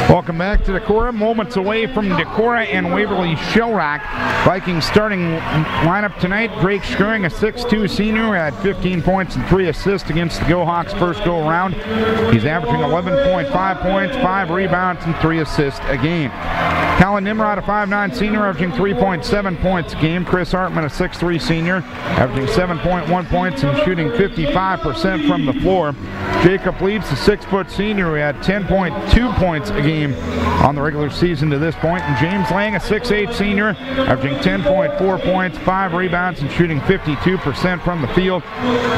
Welcome back to Decorah. Moments away from Decorah and Waverly Shell Rock. Vikings starting lineup tonight. Drake Skruing, a 6'2 senior, had 15 points and 3 assists against the Go-Hawks first go-around. He's averaging 11.5 points, 5 rebounds, and 3 assists a game. Colin Nimrod, a 5'9 senior, averaging 3.7 points a game. Chris Hartman, a 6'3 senior, averaging 7.1 points and shooting 55% from the floor. Jacob Leaps, a 6' senior, who had 10.2 points a game on the regular season to this point. And James Lang, a 6'8 senior, averaging 10.4 points, 5 rebounds, and shooting 52% from the field.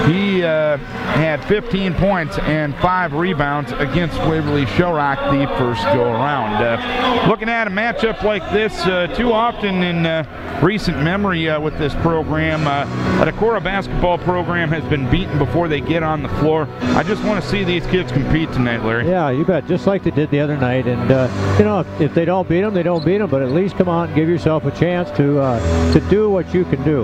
He had 15 points and 5 rebounds against Waverly Shell Rock the first go-around. Looking at a matchup like this, too often in recent memory with this program, a Decorah basketball program has been beaten before they get on the floor. I just want to see these kids compete tonight, Larry. Yeah, you bet. Just like they did the other night. And, you know, if they don't beat them, they don't beat them. But at least come out and give yourself a chance to do what you can do.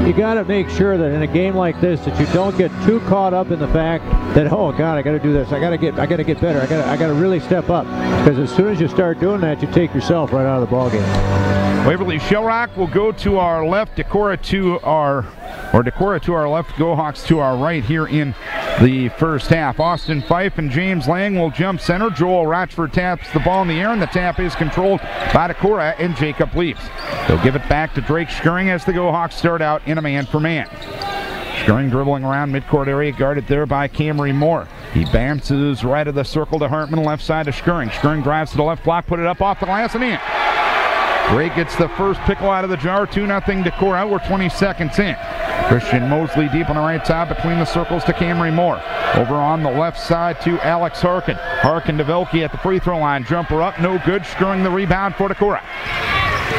You got to make sure that in a game like this that you don't get too caught up in the fact that, oh, God, I got to do this. I got to get better. I got to really step up. Because as soon as you start doing that, you take yourself right out of the ballgame. Waverly Shell Rock will go to our left, Decorah to our left, Go-Hawks to our right here in the first half. Austin Fife and James Lang will jump center. Joel Rochford taps the ball in the air, and the tap is controlled by Decorah and Jacob Leaps. They'll give it back to Drake Skruing as the Go-Hawks start out in a man-for-man. Skruing dribbling around midcourt area, guarded there by Camry Moore. He bounces right of the circle to Hartman, left side to Skruing. Skruing drives to the left block, put it up off the glass and in. Drake gets the first pickle out of the jar, 2-0 Decorah. We're 20 seconds in. Christian Mosley deep on the right side between the circles to Camry Moore. Over on the left side to Alex Harkin. Harkin to Velke at the free throw line. Jumper up, no good. Skruing the rebound for Decorah.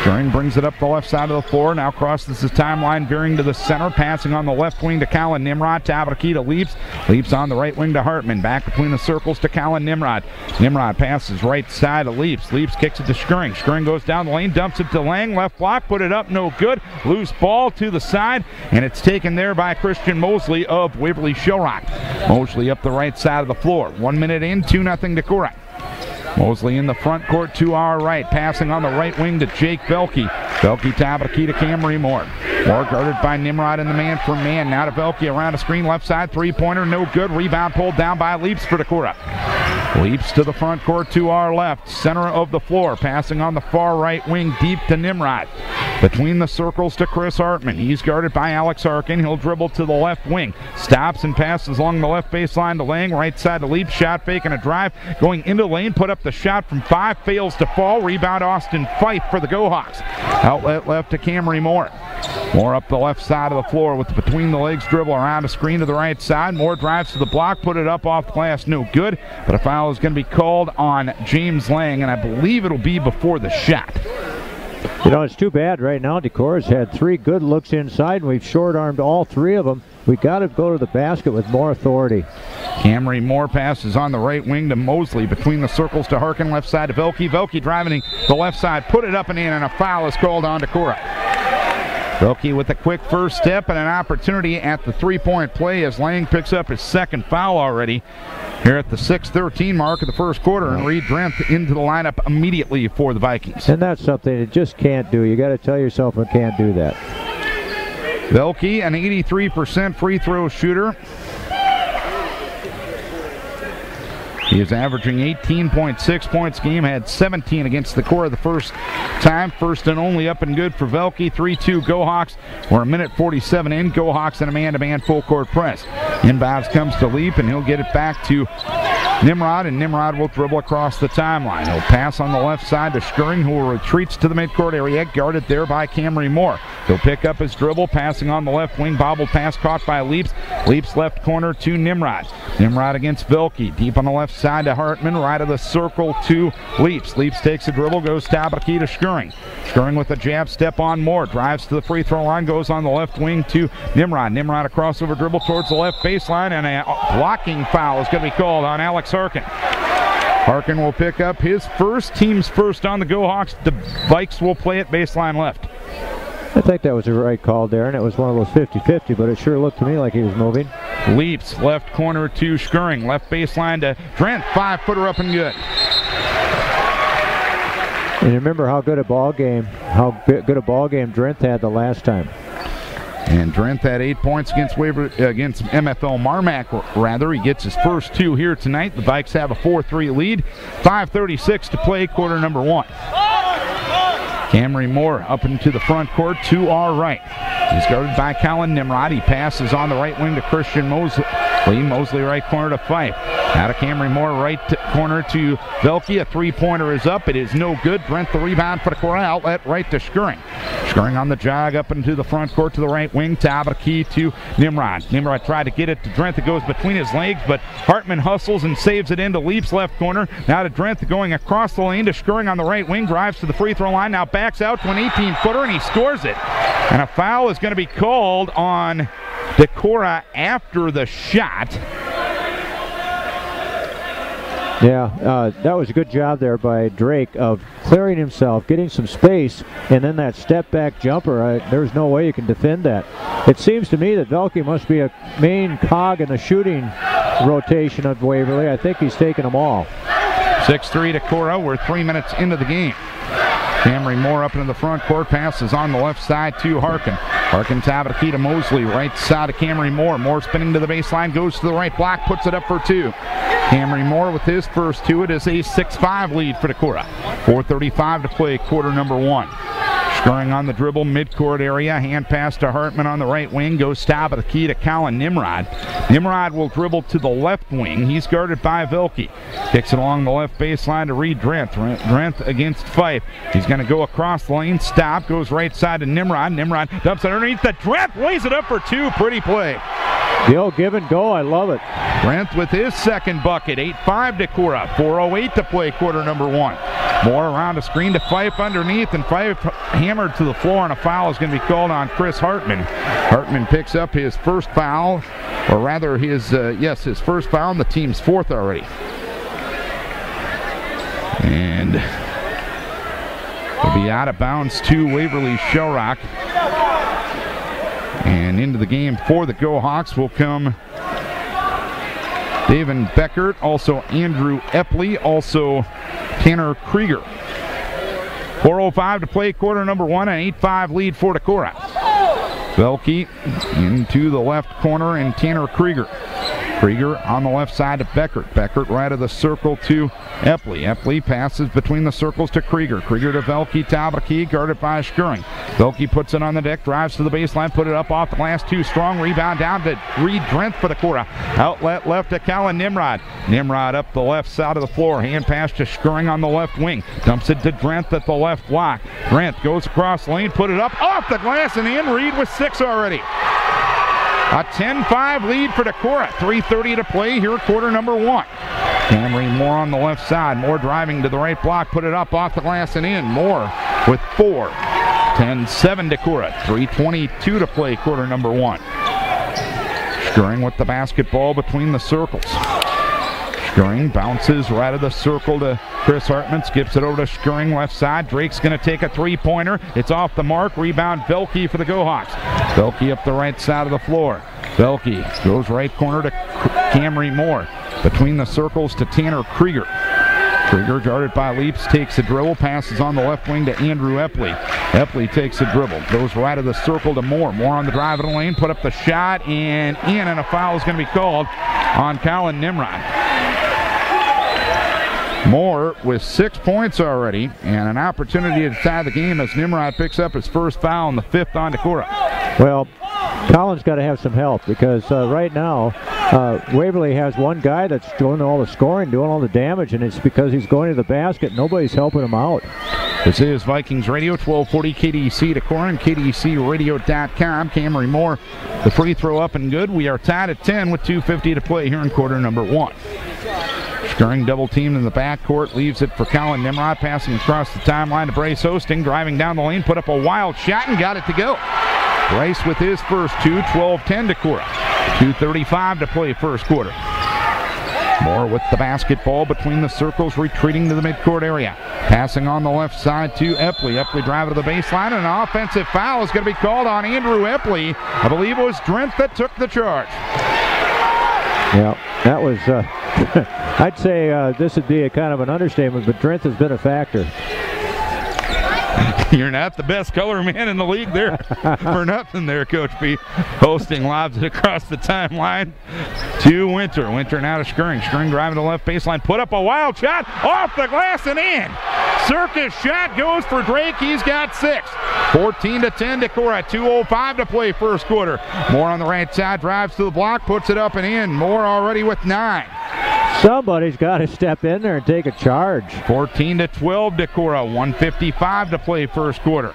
Skruing brings it up the left side of the floor. Now crosses the timeline, veering to the center. Passing on the left wing to Colin Nimrod. Top of the key to Leaps. Leaps on the right wing to Hartman. Back between the circles to Colin Nimrod. Nimrod passes right side to Leaps. Leaps kicks it to Skruing. Skruing goes down the lane, dumps it to Lang. Left block, put it up, no good. Loose ball to the side, and it's taken there by Christian Mosley of Waverly Shell Rock. Mosley up the right side of the floor. 1 minute in, 2-0 Decorah. Mosley in the front court to our right, passing on the right wing to Jake Velke. Velke top of the key to Camry Moore. Moore guarded by Nimrod in the man-for-man. Now to Velke around a screen, left side, three-pointer, no good. Rebound pulled down by Leaps for Decorah. Leaps to the front court to our left, center of the floor, passing on the far right wing deep to Nimrod. Between the circles to Chris Hartman. He's guarded by Alex Harkin. He'll dribble to the left wing. Stops and passes along the left baseline to Lang. Right side to Leaps. Shot fake and a drive. Going into the lane. Put up the shot from 5. Fails to fall. Rebound Austin Fife for the Go-Hawks. Outlet left to Camry Moore. Moore up the left side of the floor with the between the legs dribble around a screen to the right side. Moore drives to the block. Put it up off the glass. No good. But a foul is going to be called on James Lang. And I believe it'll be before the shot. You know, it's too bad right now. Decorah's had 3 good looks inside, and we've short-armed all 3 of them. We've got to go to the basket with more authority. Camry Moore passes on the right wing to Mosley. Between the circles to Harkin, left side to Velke. Velke driving the left side, put it up and in, and a foul is called on Decorah. Velke with a quick first step and an opportunity at the three-point play as Lang picks up his second foul already here at the 6:13 mark of the first quarter, and Reed Drenth into the lineup immediately for the Vikings. And that's something you just can't do. You got to tell yourself I can't do that. Velke, an 83% free throw shooter. He is averaging 18.6 points a game, had 17 against Decorah the first time. First and only up and good for Velke. 3-2 Go-Hawks. We're a minute 47 in. Go-Hawks in a man-to-man full court press. Inbounds comes to Leap, and he'll get it back to Nimrod, and Nimrod will dribble across the timeline. He'll pass on the left side to Skruing, who retreats to the midcourt area, guarded there by Camry Moore. He'll pick up his dribble, passing on the left wing, bobbled pass caught by Leaps. Leaps left corner to Nimrod. Nimrod against Velke, deep on the left side to Hartman, right of the circle to Leaps. Leaps takes a dribble, goes top of the key to Skruing. Skruing with a jab step on Moore, drives to the free throw line, goes on the left wing to Nimrod. Nimrod a crossover dribble towards the left baseline, and a blocking foul is going to be called on Alex Harkin. Harkin will pick up his first, team's first on the Go-Hawks. The Vikes will play it baseline left. I think that was the right call, Darren. It was one of those 50-50, but it sure looked to me like he was moving. Leaps left corner to Skruing. Left baseline to Drenth. 5-footer up and good. And remember how good a ball game Drenth had the last time. And Drenth had 8 points against MFL Marmac, He gets his first 2 here tonight. The Vikes have a 4-3 lead. 5:36 to play, quarter number 1. Camry Moore up into the front court to our right. He's guarded by Colin Nimrod. He passes on the right wing to Christian Mosley. Mosley right corner to Fife. Out of Camry Moore, right corner to Velke. A three-pointer is up. It is no good. Brent the rebound for the Decorah. Outlet right to Schurring. Schurring on the jog up into the front court to the right wing. Top of the key to Nimrod. Nimrod tried to get it to Drent. It goes between his legs, but Hartman hustles and saves it into Leap's left corner. Now to Drent going across the lane to Schurring on the right wing. Drives to the free throw line. Now backs out to an 18-footer, and he scores it. And a foul is going to be called on Decorah after the shot. Yeah, that was a good job there by Drake of clearing himself, getting some space, and then that step-back jumper. There's no way you can defend that. It seems to me that Velke must be a main cog in the shooting rotation of Waverly. I think he's taken them all. 6-3 Decorah. We're 3 minutes into the game. Camry Moore up into the front court, passes on the left side to Harkin. Harkin top of the key to Mosley, right side of Camry Moore. Moore spinning to the baseline, goes to the right block, puts it up for 2. Camry Moore with his first 2. It is a 6-5 lead for Decorah. 4:35 to play, quarter number 1. Schurring on the dribble, midcourt area. Hand pass to Hartman on the right wing. Goes top of the key to Colin Nimrod. Nimrod will dribble to the left wing. He's guarded by Velke. Kicks it along the left baseline to Reed Drent. Drent against Fife. He's going to go across the lane. Stop. Goes right side to Nimrod. Nimrod dumps it underneath the Drent. Lays it up for 2. Pretty play. The old give and go. I love it. Drent with his second bucket. 8-5 Decorah. 4:08 to play, quarter number 1. Moore around a screen to Fife underneath, and Fife hammered to the floor, and a foul is going to be called on Chris Hartman. Hartman picks up his first foul, or rather his first foul, and the team's 4th already. And he'll be out of bounds to Waverly Shell Rock. And into the game for the Go Hawks will come David Beckert, also Andrew Epley, also Tanner Krieger. 4:05 to play, quarter number 1, an 8-5 lead for Decorah. Velke into the left corner, and Tanner Krieger. Krieger on the left side to Beckert. Beckert right of the circle to Epley. Epley passes between the circles to Krieger. Krieger to Velke, top of the key, guarded by Schurring. Velke puts it on the deck, drives to the baseline, put it up off the last 2 strong. Rebound down to Reed Drent for Decorah. Outlet left to Colin Nimrod. Nimrod up the left side of the floor. Hand pass to Schurring on the left wing. Dumps it to Drent at the left block. Drent goes across the lane, put it up off the glass and in. Reed with 6 already. A 10-5 lead for Decorah. 3:30 to play here, quarter number 1. Camry Moore on the left side. Moore driving to the right block, put it up off the glass and in. Moore with 4. 10-7 Decorah. 3:22 to play, quarter number 1. Schurring with the basketball between the circles. Schurring bounces right of the circle to Chris Hartman, skips it over to Schurring, left side. Drake's going to take a 3-pointer. It's off the mark. Rebound Velke for the Go Hawks. Velke up the right side of the floor. Velke goes right corner to Camry Moore. Between the circles to Tanner Krieger. Krieger guarded by Leaps, takes a dribble, passes on the left wing to Andrew Epley. Epley takes a dribble, goes right of the circle to Moore. Moore on the drive in the lane, put up the shot and in, and a foul is going to be called on Colin Nimrod. Moore with 6 points already, and an opportunity to tie the game as Nimrod picks up his first foul, and the 5th on Decorah. Well, Colin's got to have some help because right now Waverly has one guy that's doing all the scoring, doing all the damage, and it's because he's going to the basket. Nobody's helping him out. This is Vikings Radio, 1240 KDEC Decorah and KDECradio.com. Camry Moore, the free throw up and good. We are tied at 10 with 2:50 to play here in quarter number 1. Schurring double teamed in the backcourt, leaves it for Colin Nimrod, passing across the timeline to Bryce Hosting, driving down the lane, put up a wild shot and got it to go. Bryce with his first 2, 12-10 Decorah. 2:35 to play first quarter. Moore with the basketball between the circles, retreating to the midcourt area. Passing on the left side to Epley. Epley driving to the baseline, and an offensive foul is going to be called on Andrew Epley. I believe it was Drent that took the charge. Yeah, that was, I'd say this would be a kind of an understatement, but Drent has been a factor. You're not the best color man in the league there for nothing there, Coach B. Hosting lobs it across the timeline to Winter. Winter now to Skring. Skring driving to the left baseline. Put up a wild shot off the glass and in. Circus shot goes for Drake. He's got 6. 14-10 Decorah. 2:05 to play first quarter. Moore on the right side. Drives to the block. Puts it up and in. Moore already with 9. Somebody's got to step in there and take a charge. 14-12 Decorah. 1:55 to play first quarter.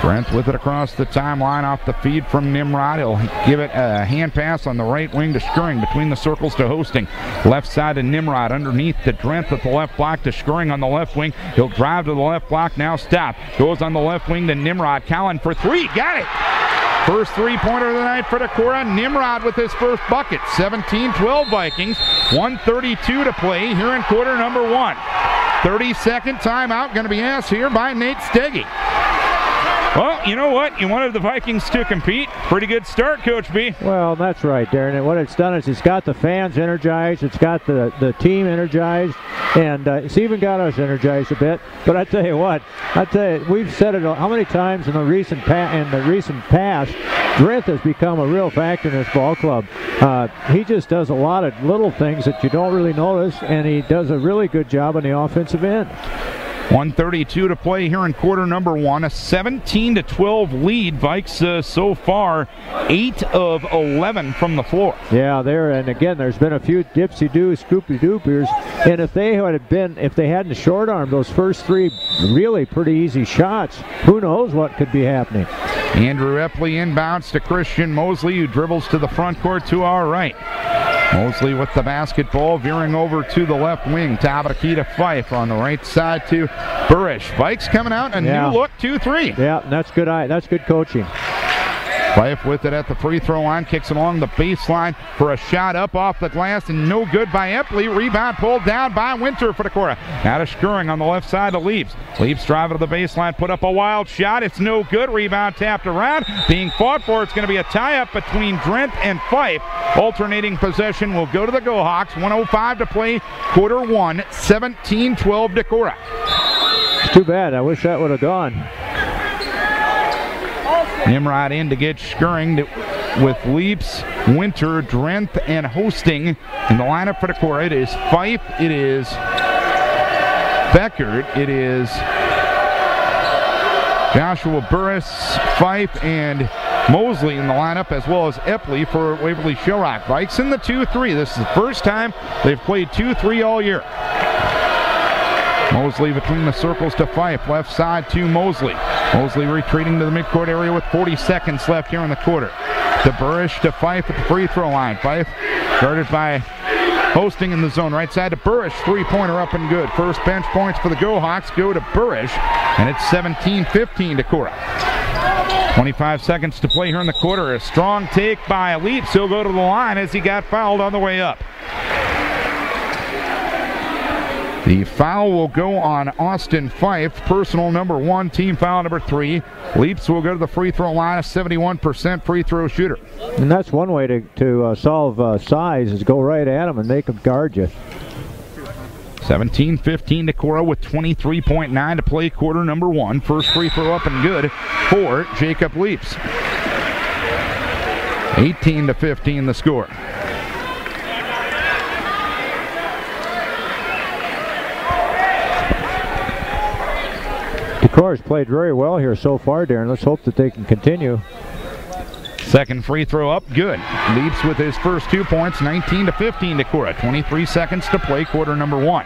Brent with it across the timeline off the feed from Nimrod. He'll give it a hand pass on the right wing to Skring. Between the circles to Hosting. Left side to Nimrod. Underneath to Drent at the left block to Skring on the left wing. He'll drive to the left block. Now stop. Goes on the left wing to Nimrod. Collin for 3. Got it. First three-pointer of the night for Decorah. Nimrod with his first bucket. 17-12 Vikings. 1:32 to play here in quarter number 1. 30-second timeout going to be asked here by Nate Steggy. Well, you know what? You wanted the Vikings to compete. Pretty good start, Coach B. Well, that's right, Darren. And what it's done is it's got the fans energized. It's got the team energized. And it's even got us energized a bit. But I tell you what, we've said it how many times in the recent past, Drent has become a real factor in this ball club. He just does a lot of little things that you don't really notice, and he does a really good job on the offensive end. 1:32 to play here in quarter number 1. A 17-12 lead. Vikes so far 8 of 11 from the floor. Yeah, and again, there's been a few dipsy-doo, scoopy-doopers, and if they hadn't short-armed those first 3 really pretty easy shots, who knows what could be happening. Andrew Epley inbounds to Christian Mosley, who dribbles to the front court to our right. Mosley with the basketball, veering over to the left wing. Top of the key to Fife on the right side to Burish. Vikes coming out, a new look, 2-3. Yeah, that's good. That's good coaching. Fife with it at the free throw line, kicks along the baseline for a shot up off the glass and no good by Epley. Rebound pulled down by Winter for Decorah. Now to Skring on the left side to Leaps. Leaps driving to the baseline, put up a wild shot. It's no good. Rebound tapped around. Being fought for. It's going to be a tie-up between Drent and Fife. Alternating possession will go to the Go-Hawks. 1:05 to play quarter 1. 17-12 Decorah. It's too bad. I wish that would have gone. Nimrod in to get Skring with Leaps, Winter, Drent, and Hosting in the lineup for Decorah. It is Fife, it is Beckert, it is Joshua Burris, Fife, and Mosley in the lineup, as well as Epley for Waverly Shell Rock. Vikes in the 2-3. This is the first time they've played 2-3 all year. Mosley between the circles to Fife, left side to Mosley. Mosley retreating to the midcourt area with 40 seconds left here in the quarter. To Burish to Fife at the free throw line. Fife guarded by Hosting in the zone. Right side to Burish, three-pointer up and good. First bench points for the Go-Hawks go to Burish, and it's 17-15 Decorah. 25 seconds to play here in the quarter. A strong take by Leaps. He'll go to the line as he got fouled on the way up. The foul will go on Austin Fife, personal number 1, team foul number 3. Leaps will go to the free throw line, a 71% free throw shooter. And that's one way to solve size, is go right at him and make him guard you. 17-15 Decorah with 23.9 to play quarter number 1. First free throw up and good for Jacob Leaps. 18-15 the score. Decorah's played very well here so far, Darren. Let's hope that they can continue. Second free throw up, good. Leaps with his first 2 points, 19-15 Decorah. 23 seconds to play, quarter number 1.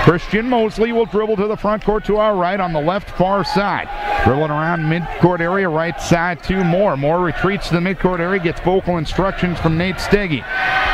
Christian Mosley will dribble to the front court to our right on the left far side. Dribbling around midcourt area, right side to Moore. Moore retreats to the midcourt area, gets vocal instructions from Nate Steggy.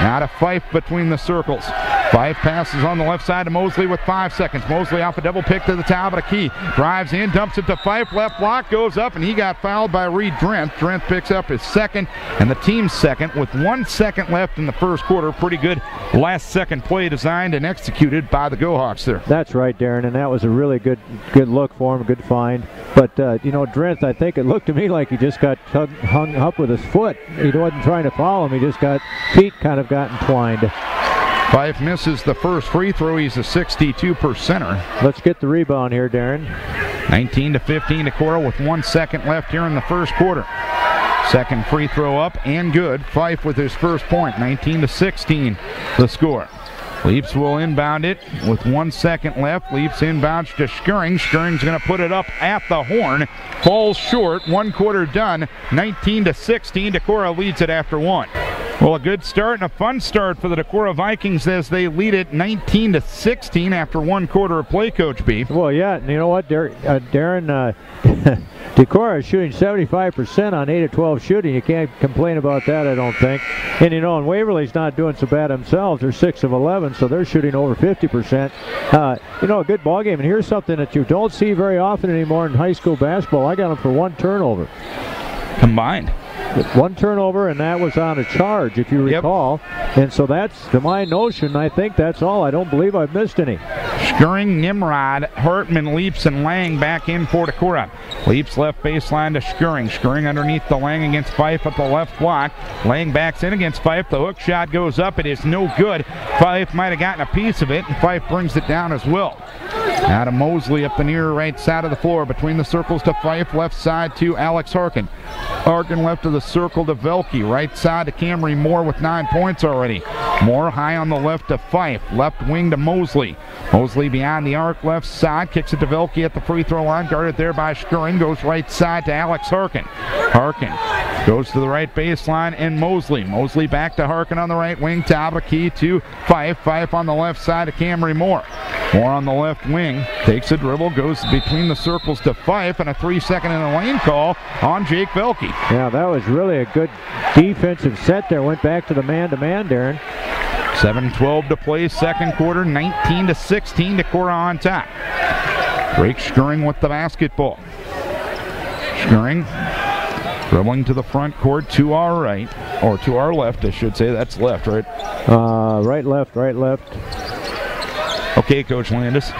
Now to Fife between the circles. Fife passes on the left side to Mosley with 5 seconds. Mosley off a double pick to the top of the key. Drives in, dumps it to Fife. Left block goes up, and he got fouled by Reed Drent. Drent picks up his second and the team's second with 1 second left in the first quarter. Pretty good last second play designed and executed by the Go-Hawks there. That's right, Darren, and that was a really good look for him, good find. But, Drent, I think it looked to me like he just got hung up with his foot. He wasn't trying to follow him. He just got, feet kind of got entwined. Fife misses the first free throw. He's a 62%er. Let's get the rebound here, Darren. 19-15 Decorah with 1 second left here in the first quarter. Second free throw up and good. Fife with his first point. 19-16 the score. Leaps will inbound it with 1 second left. Leaps inbounds to Skuring. Skuring's going to put it up at the horn. Falls short. 1 quarter done. 19-16. Decorah leads it after 1. Well, a good start and a fun start for the Decorah Vikings as they lead it 19-16 after 1 quarter of play, Coach B. Well, yeah, and you know what, Darren, Decorah is shooting 75% on 8 of 12 shooting. You can't complain about that, I don't think. And, you know, and Waverly's not doing so bad themselves. They're 6 of 11, so they're shooting over 50%. You know, a good ball game. And here's something that you don't see very often anymore in high school basketball. I got them for 1 turnover. Combined. 1 turnover, and that was on a charge, if you recall. Yep. And so that's to my notion. I think that's all. I don't believe I've missed any. Skuring, Nimrod, Hartman, Leaps, and Lang back in for Decorah. Leaps left baseline to Skuring. Skuring underneath the Lang against Fife at the left block. Lang backs in against Fife. The hook shot goes up. It is no good. Fife might have gotten a piece of it, and Fife brings it down as well. Now to Mosley up the near right side of the floor. Between the circles to Fife. Left side to Alex Harkin. Harkin left of the circle to Velke. Right side to Camry Moore with 9 points already. Moore high on the left to Fife. Left wing to Mosley. Mosley behind the arc left side. Kicks it to Velke at the free throw line. Guarded there by Skuring. Goes right side to Alex Harkin. Harkin goes to the right baseline and Mosley. Mosley back to Harkin on the right wing. Top of the key to Fife. Fife on the left side to Camry Moore. Moore on the left wing. Takes a dribble. Goes between the circles to Fife. And a 3-second in the lane call on Jake Velke. Yeah, that was really a good defensive set there. Went back to the man-to-man, Darren. 7:12 to play, second quarter, 19-16, Decorah on top. Drake Skuring with the basketball. Skuring dribbling to the front court to our right, or to our left, I should say. That's left, right? Right, left. Okay, Coach Landis.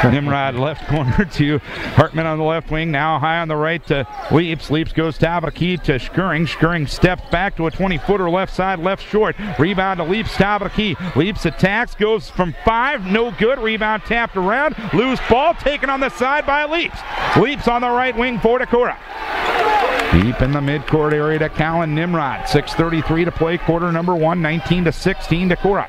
Nimrod left corner to Hartman on the left wing. Now high on the right to Leaps. Leaps goes top of the key to Skuring. Skuring steps back to a 20-footer left side, left short. Rebound to Leaps, top of the key. Leaps attacks, goes from 5, no good. Rebound tapped around. Loose ball taken on the side by Leaps. Leaps on the right wing for Decorah. Deep in the midcourt area to Colin Nimrod. 6:33 to play, quarter number 1, 19-16 Decorah.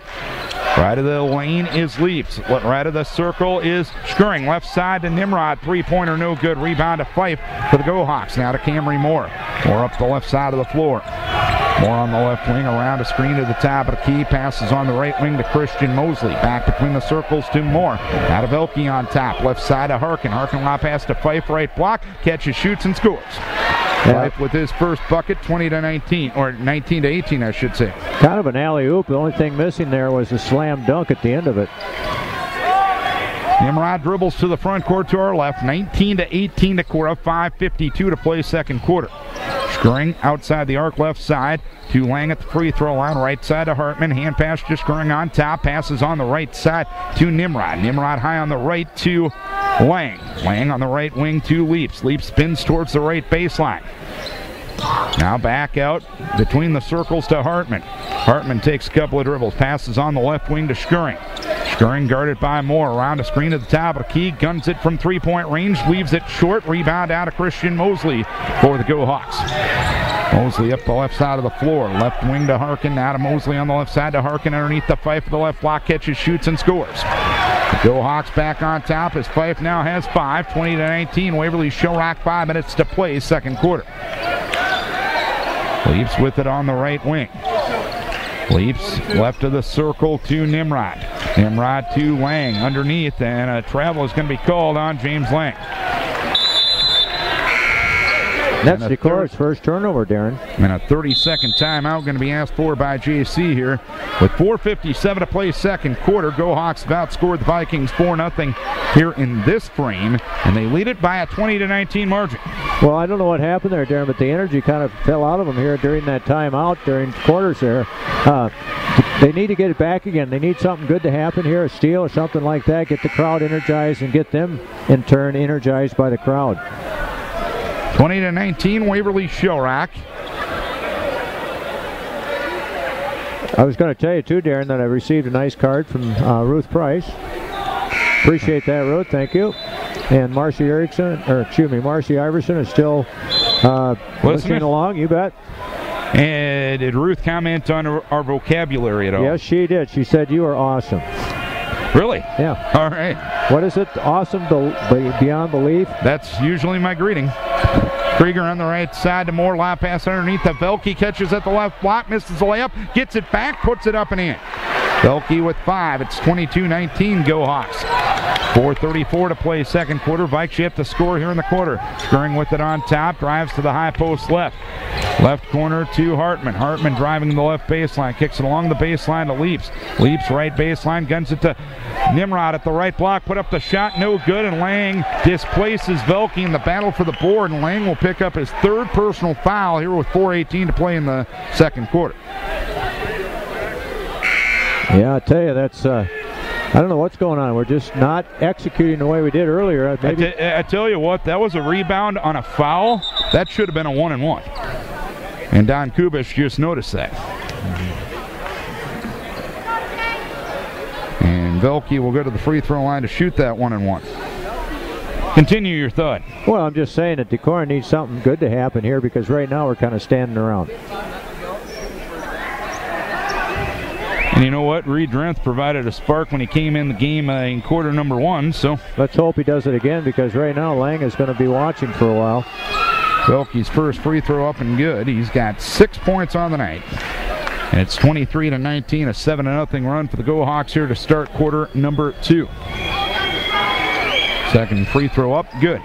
Right of the lane is Leaps. Right of the circle is Skuring. Left side to Nimrod. 3-pointer no good. Rebound to Fife for the Go-Hawks. Now to Camry Moore. Moore up the left side of the floor. Moore on the left wing, around a screen to the top of the key. Passes on the right wing to Christian Mosley. Back between the circles to Moore. Now to Velke on top. Left side to Harkin. Harkin lob pass to Fife. Right block. Catches, shoots, and scores. Fife with his first bucket, 20-19, or 19-18, I should say. Kind of an alley-oop. The only thing missing there was a slam dunk at the end of it. Nimrod dribbles to the front court to our left. 19-18 Decorah. 5:52 to play second quarter. Skuring outside the arc left side to Lang at the free throw line. Right side to Hartman. Hand pass to Skuring on top. Passes on the right side to Nimrod. Nimrod high on the right to Lang. Lang on the right wing to Leaps. Leaps spins towards the right baseline. Now back out between the circles to Hartman. Hartman takes a couple of dribbles. Passes on the left wing to Skuring. Skuring guarded by Moore. Around a screen at the top of the key. Guns it from 3-point range. Leaves it short. Rebound out of Christian Mosley for the Go-Hawks. Mosley up the left side of the floor. Left wing to Harkin. Now to Mosley on the left side to Harkin underneath the Fife of the left block. Catches, shoots, and scores. The Go-Hawks back on top as Fife now has 5. 20-19. Waverly Shell Rock, 5 minutes to play second quarter. Leaps with it on the right wing. Leaps left of the circle to Nimrod. Nimrod to Lang underneath, and a travel is going to be called on James Lang. That's Decorah's first turnover, Darren. And a 30-second timeout going to be asked for by JC here. With 4:57 to play second quarter, Go-Hawks have outscored the Vikings 4-0 here in this frame, and they lead it by a 20-19 margin. Well, I don't know what happened there, Darren, but the energy kind of fell out of them here during that timeout, during quarters there. They need to get it back again. They need something good to happen here, a steal or something like that, get the crowd energized and get them, in turn, energized by the crowd. 20-19, Waverly Shell Rock. I was going to tell you, too, Darren, that I received a nice card from Ruth Price. Appreciate that, Ruth. Thank you. And Marcy Iverson is still listening along. You bet. And did Ruth comment on our vocabulary at all? Yes, she did. She said you are awesome. Really? Yeah. All right. What is it? Awesome beyond belief? That's usually my greeting. Krieger on the right side to Moore. Lob pass underneath the Velke. Catches at the left block. Misses the layup. Gets it back. Puts it up and in. Velke with 5. It's 22-19. Go Hawks. 4:34 to play second quarter. Vikes yet to score here in the quarter. Scurrying with it on top. Drives to the high post left. Left corner to Hartman. Hartman driving the left baseline. Kicks it along the baseline to Leaps. Leaps right baseline. Guns it to Nimrod at the right block. Put up the shot. No good. And Lang displaces Velke in the battle for the board. And Lang will pick up his 3rd personal foul here with 4:18 to play in the second quarter. Yeah, I tell you, that's I don't know what's going on. We're just not executing the way we did earlier. I tell you what, that was a rebound on a foul. That should have been a 1-and-1. And Don Kubish just noticed that. And Velke will go to the free throw line to shoot that 1-and-1. Continue your thought. Well, I'm just saying that Decorah needs something good to happen here because right now we're kind of standing around. And you know what? Reed Drenth provided a spark when he came in the game in quarter number 1. So let's hope he does it again because right now Lang is going to be watching for a while. Velke's first free throw up and good. He's got 6 points on the night. And it's 23-19, a 7-0 run for the Go Hawks here to start quarter number 2. Second free throw up, good.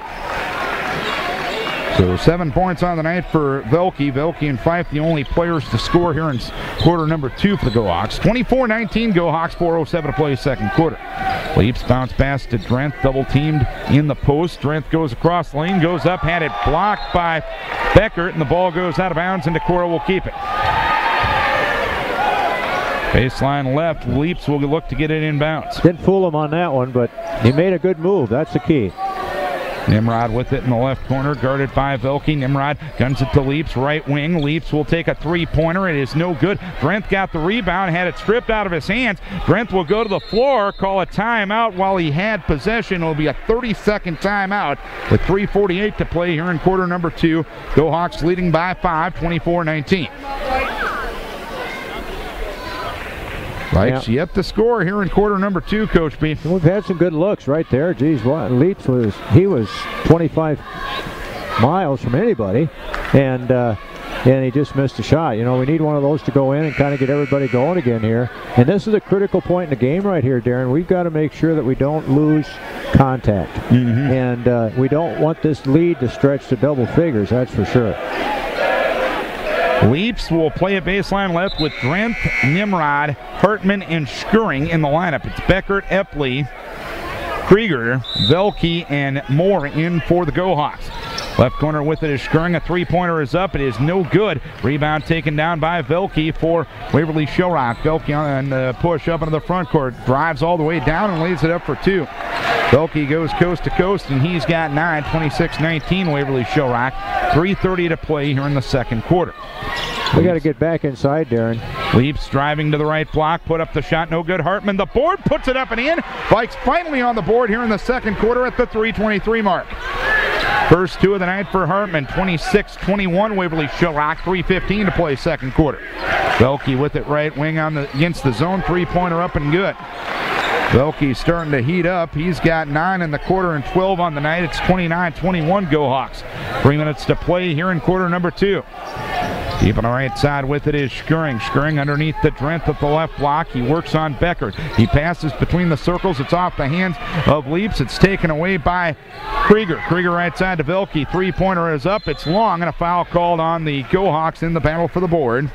So 7 points on the night for Velke. Velke and Fife, the only players to score here in quarter number 2 for the Go Hawks. 24-19, Go Hawks, 4:07 to play second quarter. Leaps bounce pass to Drenth, double teamed in the post. Drenth goes across the lane, goes up, had it blocked by Beckert, and the ball goes out of bounds, and Decorah will keep it. Baseline left, Leaps will look to get it inbounds. Didn't fool him on that one, but he made a good move. That's the key. Nimrod with it in the left corner, guarded by Velke. Nimrod guns it to Leaps, right wing. Leaps will take a three-pointer. It is no good. Drenth got the rebound, had it stripped out of his hands. Drenth will go to the floor, call a timeout while he had possession. It will be a 30-second timeout with 3:48 to play here in quarter number 2. Go Hawks leading by 5, 24-19. Vikes yet to score here in quarter number 2, Coach B. We've had some good looks right there. Geez, Leaps was 25 miles from anybody, and he just missed a shot. You know, we need one of those to go in and kind of get everybody going again here. And this is a critical point in the game right here, Darren. We've got to make sure that we don't lose contact, and we don't want this lead to stretch to double figures. That's for sure. Leaps will play a baseline left with Drenth, Nimrod, Hartman, and Scurrying in the lineup. It's Beckert, Epley, Krieger, Velke, and Moore in for the Go Hawks. Left corner with it is Scurrying. A three-pointer is up. It is no good. Rebound taken down by Velke for Waverly Shell Rock. Velke on the push up into the front court. Drives all the way down and lays it up for 2. Velke goes coast to coast, and he's got 9, 26-19 Waverly Shell Rock. 3:30 to play here in the second quarter. We got to get back inside, Darren. Leaps driving to the right block, put up the shot, no good. Hartman, the board, puts it up and in. Vikes finally on the board here in the second quarter at the 3:23 mark. First 2 of the night for Hartman, 26-21 Waverly Shell Rock, 3:15 to play second quarter. Velke with it right wing against the zone, three-pointer up and good. Velke's starting to heat up. He's got 9 in the quarter and 12 on the night. It's 29-21 Go Hawks. 3 minutes to play here in quarter number 2. Deep on the right side with it is Scurrying. Scurrying underneath the Drenth at the left block. He works on Beckert. He passes between the circles. It's off the hands of Leaps. It's taken away by Krieger. Krieger right side to Velke. Three-pointer is up. It's long, and a foul called on the Go Hawks in the battle for the board.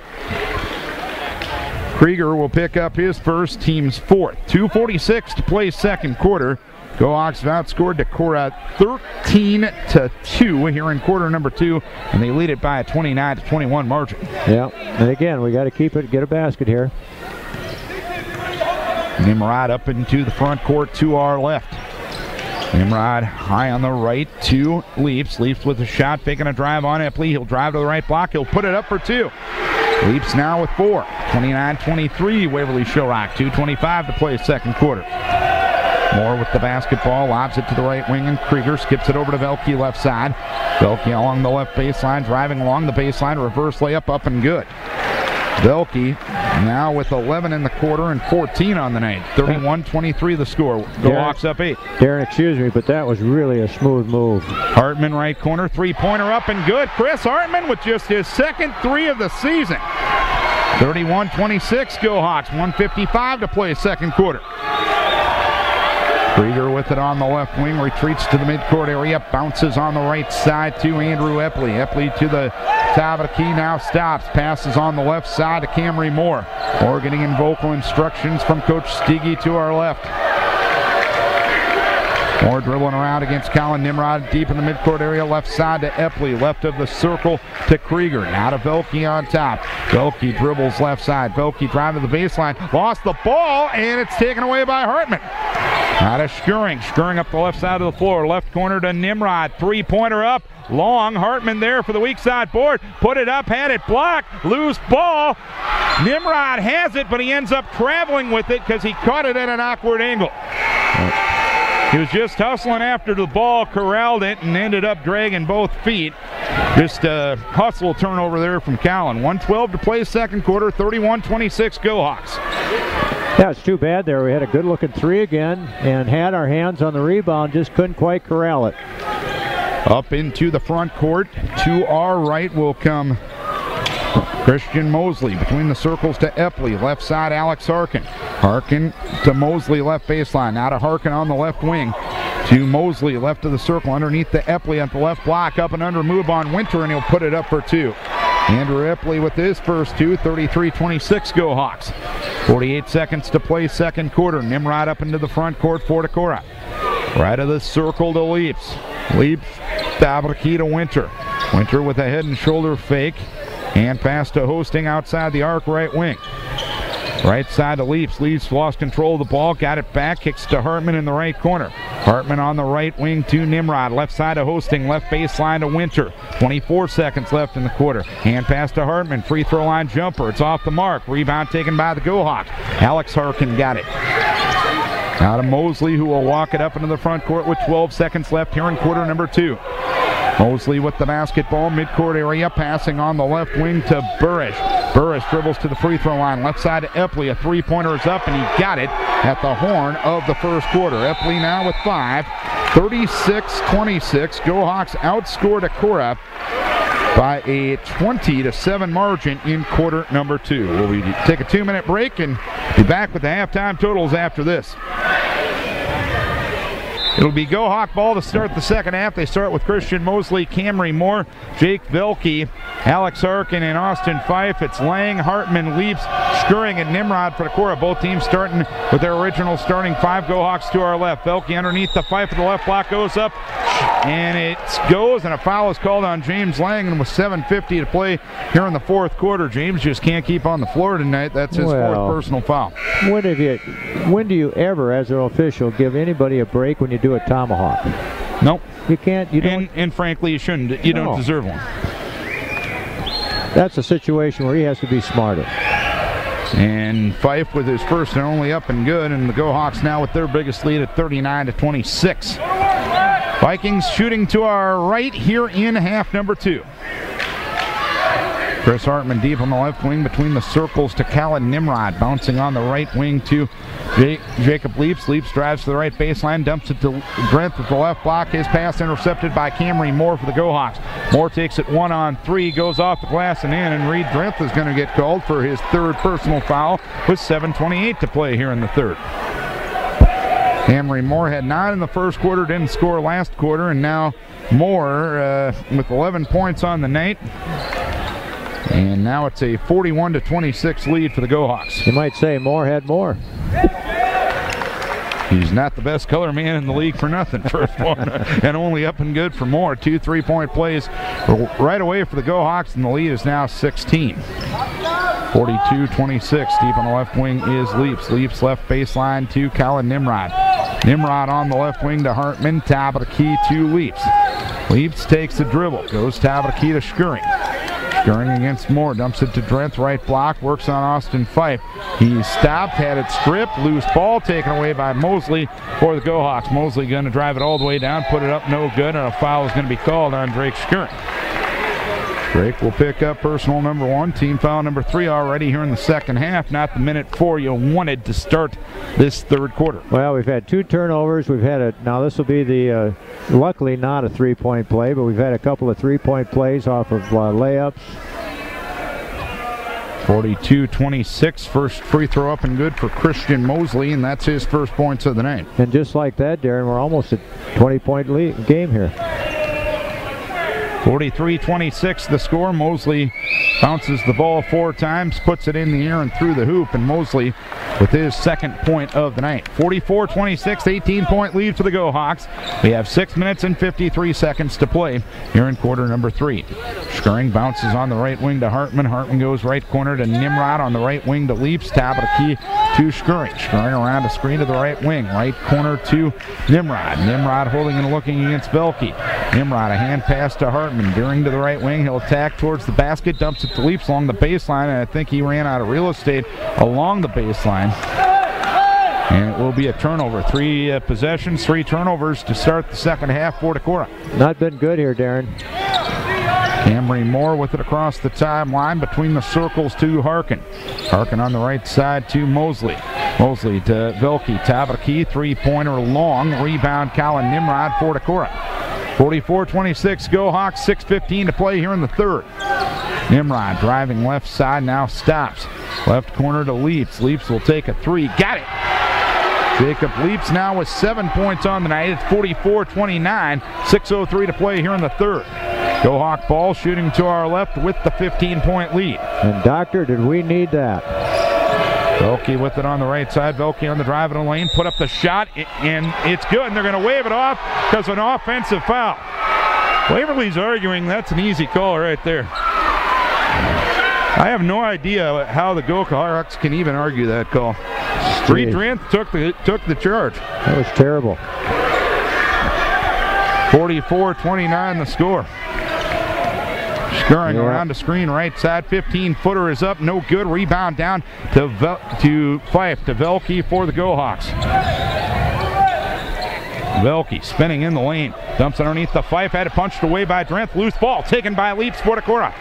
Krieger will pick up his first, team's 4th. 2:46 to play second quarter. Go Hawks have outscored Decorah 13-2 here in quarter number 2, and they lead it by a 29-21 margin. Yeah, and again, we got to keep it, get a basket here. Nimrod up into the front court to our left. Nimrod high on the right to Leaps. Leaps with a shot, faking a drive on Epley. He'll drive to the right block. He'll put it up for 2. Leaps now with 4. 29-23 Waverly Shell Rock. 2:25 to play second quarter. Moore with the basketball, lobs it to the right wing, and Krieger skips it over to Velke left side. Velke along the left baseline, driving along the baseline, reverse layup up and good. Velke now with 11 in the quarter and 14 on the night. 31-23 the score. Go Hawks up 8. Darren, excuse me, but that was really a smooth move. Hartman right corner, three-pointer up and good. Chris Hartman with just his second three of the season. 31-26 Go Hawks. 1:55 to play second quarter. Krieger with it on the left wing, retreats to the midcourt area, bounces on the right side to Andrew Epley. Epley to the top of the key, now stops, passes on the left side to Camry Moore. Moore getting in vocal instructions from Coach Stiege to our left. Moore dribbling around against Colin Nimrod, deep in the midcourt area, left side to Epley, left of the circle to Krieger. Now to Velke on top. Velke dribbles left side. Velke driving to the baseline, lost the ball, and it's taken away by Hartman. Out of Skuring. Skuring up the left side of the floor. Left corner to Nimrod. Three-pointer up. Long. Hartman there for the weak side board. Put it up. Had it blocked. Loose ball. Nimrod has it, but he ends up traveling with it because he caught it at an awkward angle. He was just hustling after the ball, corralled it, and ended up dragging both feet. Just a hustle turnover there from Callan. 1:12 to play second quarter. 31-26 Go Hawks. Yeah, it's too bad there. We had a good-looking three again and had our hands on the rebound, just couldn't quite corral it. Up into the front court. To our right will come Christian Mosley. Between the circles to Epley. Left side, Alex Harkin. Harkin to Mosley, left baseline. Now to Harkin on the left wing. To Mosley, left of the circle, underneath the Epley at the left block. Up and under move on Winter, and he'll put it up for two. Andrew Epley with his first two. 33-26 Go Hawks. 48 seconds to play second quarter. Nimrod up into the front court for Decorah. Right of the circle to Leaps. Leaps, top of the key to Winter. Winter with a head and shoulder fake. And pass to Hosting outside the arc right wing. Right side to Leaps. Leaps lost control of the ball. Got it back. Kicks to Hartman in the right corner. Hartman on the right wing to Nimrod. Left side to Hosting. Left baseline to Winter. 24 seconds left in the quarter. Hand pass to Hartman. Free throw line jumper. It's off the mark. Rebound taken by the Go Hawks. Alex Harkin got it. Now to Mosley, who will walk it up into the front court with 12 seconds left here in quarter number 2. Mosley with the basketball, midcourt area, passing on the left wing to Burrish. Burrish dribbles to the free throw line, left side to Epley. A three-pointer is up, and he got it at the horn of the first quarter. Epley now with 5, 36-26. Go Hawks outscored Decorah by a 20-7 margin in quarter number 2. We'll take a 2-minute break and be back with the halftime totals after this. It'll be Go Hawk ball to start the second half. They start with Christian Mosley, Camry Moore, Jake Velke, Alex Harkin, and Austin Fife. It's Lang, Hartman, Leaps, Skuring, and Nimrod for Decorah. Both teams starting with their original starting 5. Go Hawks to our left. Velke underneath the Fife at the left block goes up, and it goes, and a foul is called on James Lang, and with 7:50 to play here in the fourth quarter. James just can't keep on the floor tonight. That's his fourth personal foul. When do you ever, as an official, give anybody a break when you do a tomahawk? Nope. You can't. You don't. And frankly, you shouldn't. You don't deserve one. That's a situation where he has to be smarter. And Fife with his first and only up and good, and the Go Hawks now with their biggest lead at 39-26. Vikings shooting to our right here in half number 2. Chris Hartman deep on the left wing between the circles to Callan Nimrod. Bouncing on the right wing to Jacob Leaps. Leaps drives to the right baseline, dumps it to Drenth at the left block. His pass intercepted by Camry Moore for the Go Hawks. Moore takes it 1-on-3, goes off the glass and in, and Reed Drenth is going to get called for his third personal foul with 7:28 to play here in the third. Camry Moore had 9 in the first quarter, didn't score last quarter, and now Moore with 11 points on the night. And now it's a 41-26 lead for the Go Hawks. You might say Moore had more. He's not the best color man in the league for nothing. First one, and only up and good for Moore. 2 3-point plays right away for the Go Hawks, and the lead is now 16. 42-26. Deep on the left wing is Leaps. Leaps left baseline to Colin Nimrod. Nimrod on the left wing to Hartman. Top of the key to Leaps. Leaps takes the dribble. Goes top of the key to Skuring. Skirring against Moore, dumps it to Drenth, right block, works on Austin Fife. He stopped, had it stripped, loose ball taken away by Mosley for the Go-Hawks. Mosley going to drive it all the way down, put it up, no good, and a foul is going to be called on Drake Skirring. Drake will pick up personal number 1, team foul number 3 already here in the second half. Not the minute 4 you wanted to start this third quarter. Well, we've had 2 turnovers. We've had now this will be the, luckily not a 3-point play, but we've had a couple of 3-point plays off of layups. 42-26, first free throw up and good for Christian Mosley, and that's his first points of the night. And just like that, Darren, we're almost at 20-point game here. 43-26 the score. Mosley bounces the ball 4 times, puts it in the air and through the hoop, and Mosley with his second point of the night. 44-26, 18-point lead for the Go-Hawks. We have 6 minutes and 53 seconds to play here in quarter number 3. Skirring bounces on the right wing to Hartman. Hartman goes right corner to Nimrod, on the right wing to Leaps. Top of the key to Skirring. Skirring around a screen to the right wing. Right corner to Nimrod. Nimrod holding and looking against Velke. Nimrod, a hand pass to Hartman. Veering to the right wing. He'll attack towards the basket. Dumps it to Leaps along the baseline, and I think he ran out of real estate along the baseline. And it will be a turnover. 3 possessions, 3 turnovers to start the second half for Decorah. Not been good here, Darren. Camry Moore with it across the timeline between the circles to Harkin. Harkin on the right side to Mosley. Mosley to Velke. Top of the key, 3-pointer long. Rebound Colin Nimrod for Decorah. 44-26, Go-Hawks, 6:15 to play here in the third. Nimrod driving left side, now stops. Left corner to Leaps. Leaps will take a 3. Got it! Jacob Leaps now with 7 points on the night. It's 44-29, 6:03 to play here in the third. Go-Hawk ball shooting to our left with the 15-point lead. And Doctor, did we need that? Velke with it on the right side. Velke on the drive in the lane. Put up the shot, and it's good. And they're going to wave it off because of an offensive foul. Waverly's arguing that's an easy call right there. I have no idea how the Go-Hawks can even argue that call. Reed Drenth took the charge. That was terrible. 44-29 the score. Skirring around the screen, right side, 15-footer is up, no good. Rebound down to Fife, to Velke for the Go-Hawks. Velke spinning in the lane, dumps underneath the Fife, had it punched away by Drenth. Loose ball taken by Leaps for Decorah.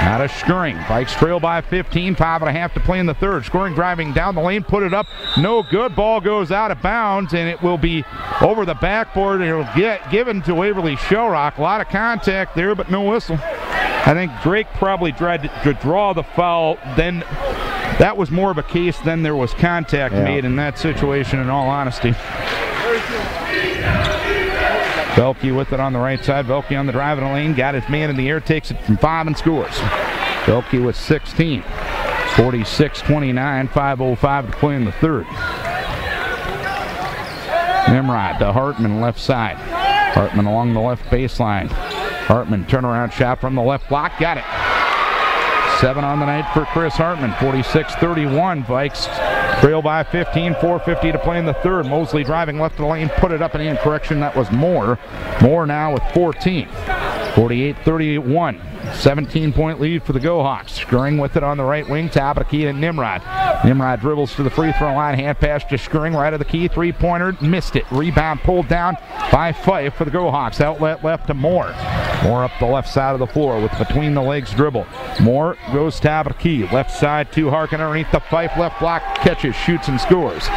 Out of Skirring. Vikes trail by 15, 5.5 to play in the third. Skirring driving down the lane, put it up, no good. Ball goes out of bounds, and it will be over the backboard. It'll get given to Waverly Shell Rock. A lot of contact there, but no whistle. I think Drake probably tried to draw the foul. Then that was more of a case than there was contact made in that situation, in all honesty. Velke with it on the right side. Velke on the drive in the lane. Got his man in the air. Takes it from 5 and scores. Velke with 16. 46-29. 5:05 to play in the third. Nimrod to Hartman left side. Hartman along the left baseline. Hartman turnaround shot from the left block. Got it. 7 on the night for Chris Hartman. 46-31. Vikes trail by 15. 4:50 to play in the third. Mosley driving left of the lane. Put it up and in. Correction, that was Moore. Moore now with 14. 48-31. 17-point lead for the Go-Hawks. Skirring with it on the right wing. Top of the key to Nimrod. Nimrod dribbles to the free throw line. Hand pass to Skirring. Right of the key. 3-pointer. Missed it. Rebound pulled down by Fife for the Go-Hawks. Outlet left to Moore. Moore up the left side of the floor with between the legs dribble. Moore goes top of the key. Left side to Harkin underneath the Fife. Left block. Catches, shoots, and scores.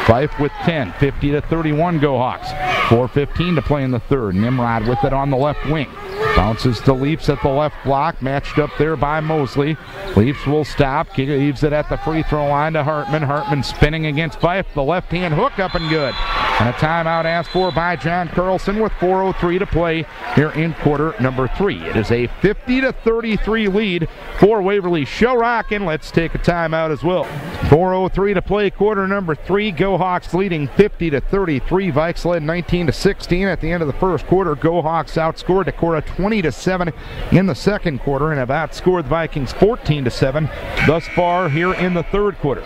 Fife with 10. 50-31 Go-Hawks. 4:15 to play in the third. Nimrod with it on the left wing. Bounces to Leaps at the left block. Matched up there by Mosley. Leaps will stop. Leaves it at the free throw line to Hartman. Hartman spinning against Fife. The left-hand hook up and good. And a timeout asked for by John Carlson with 4:03 to play here in quarter number 3. It is a 50-33 lead for Waverly Shell Rock, and let's take a timeout as well. 4:03 to play quarter number 3. Go-Hawks leading 50-33. Vikes led 19-16 at the end of the first quarter. Go-Hawks outscored Decorah 20-7 in the second quarter and have outscored the Vikings 14-7 thus far here in the third quarter.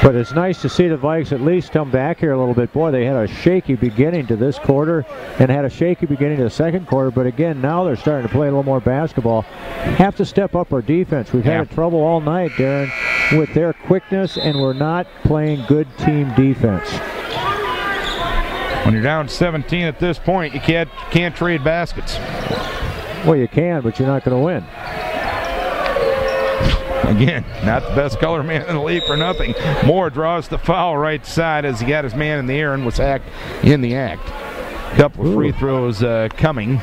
But it's nice to see the Vikes at least come back here a little bit. Boy, they had a shaky beginning to this quarter and had a shaky beginning to the second quarter. But again, now they're starting to play a little more basketball. Have to step up our defense. We've had trouble all night, Darren, with their quickness, and we're not playing good team defense. When you're down 17 at this point, you can't trade baskets. Well, you can, but you're not going to win. Again, not the best color man in the league for nothing. Moore draws the foul right side as he got his man in the air and was in the act. Couple of free throws coming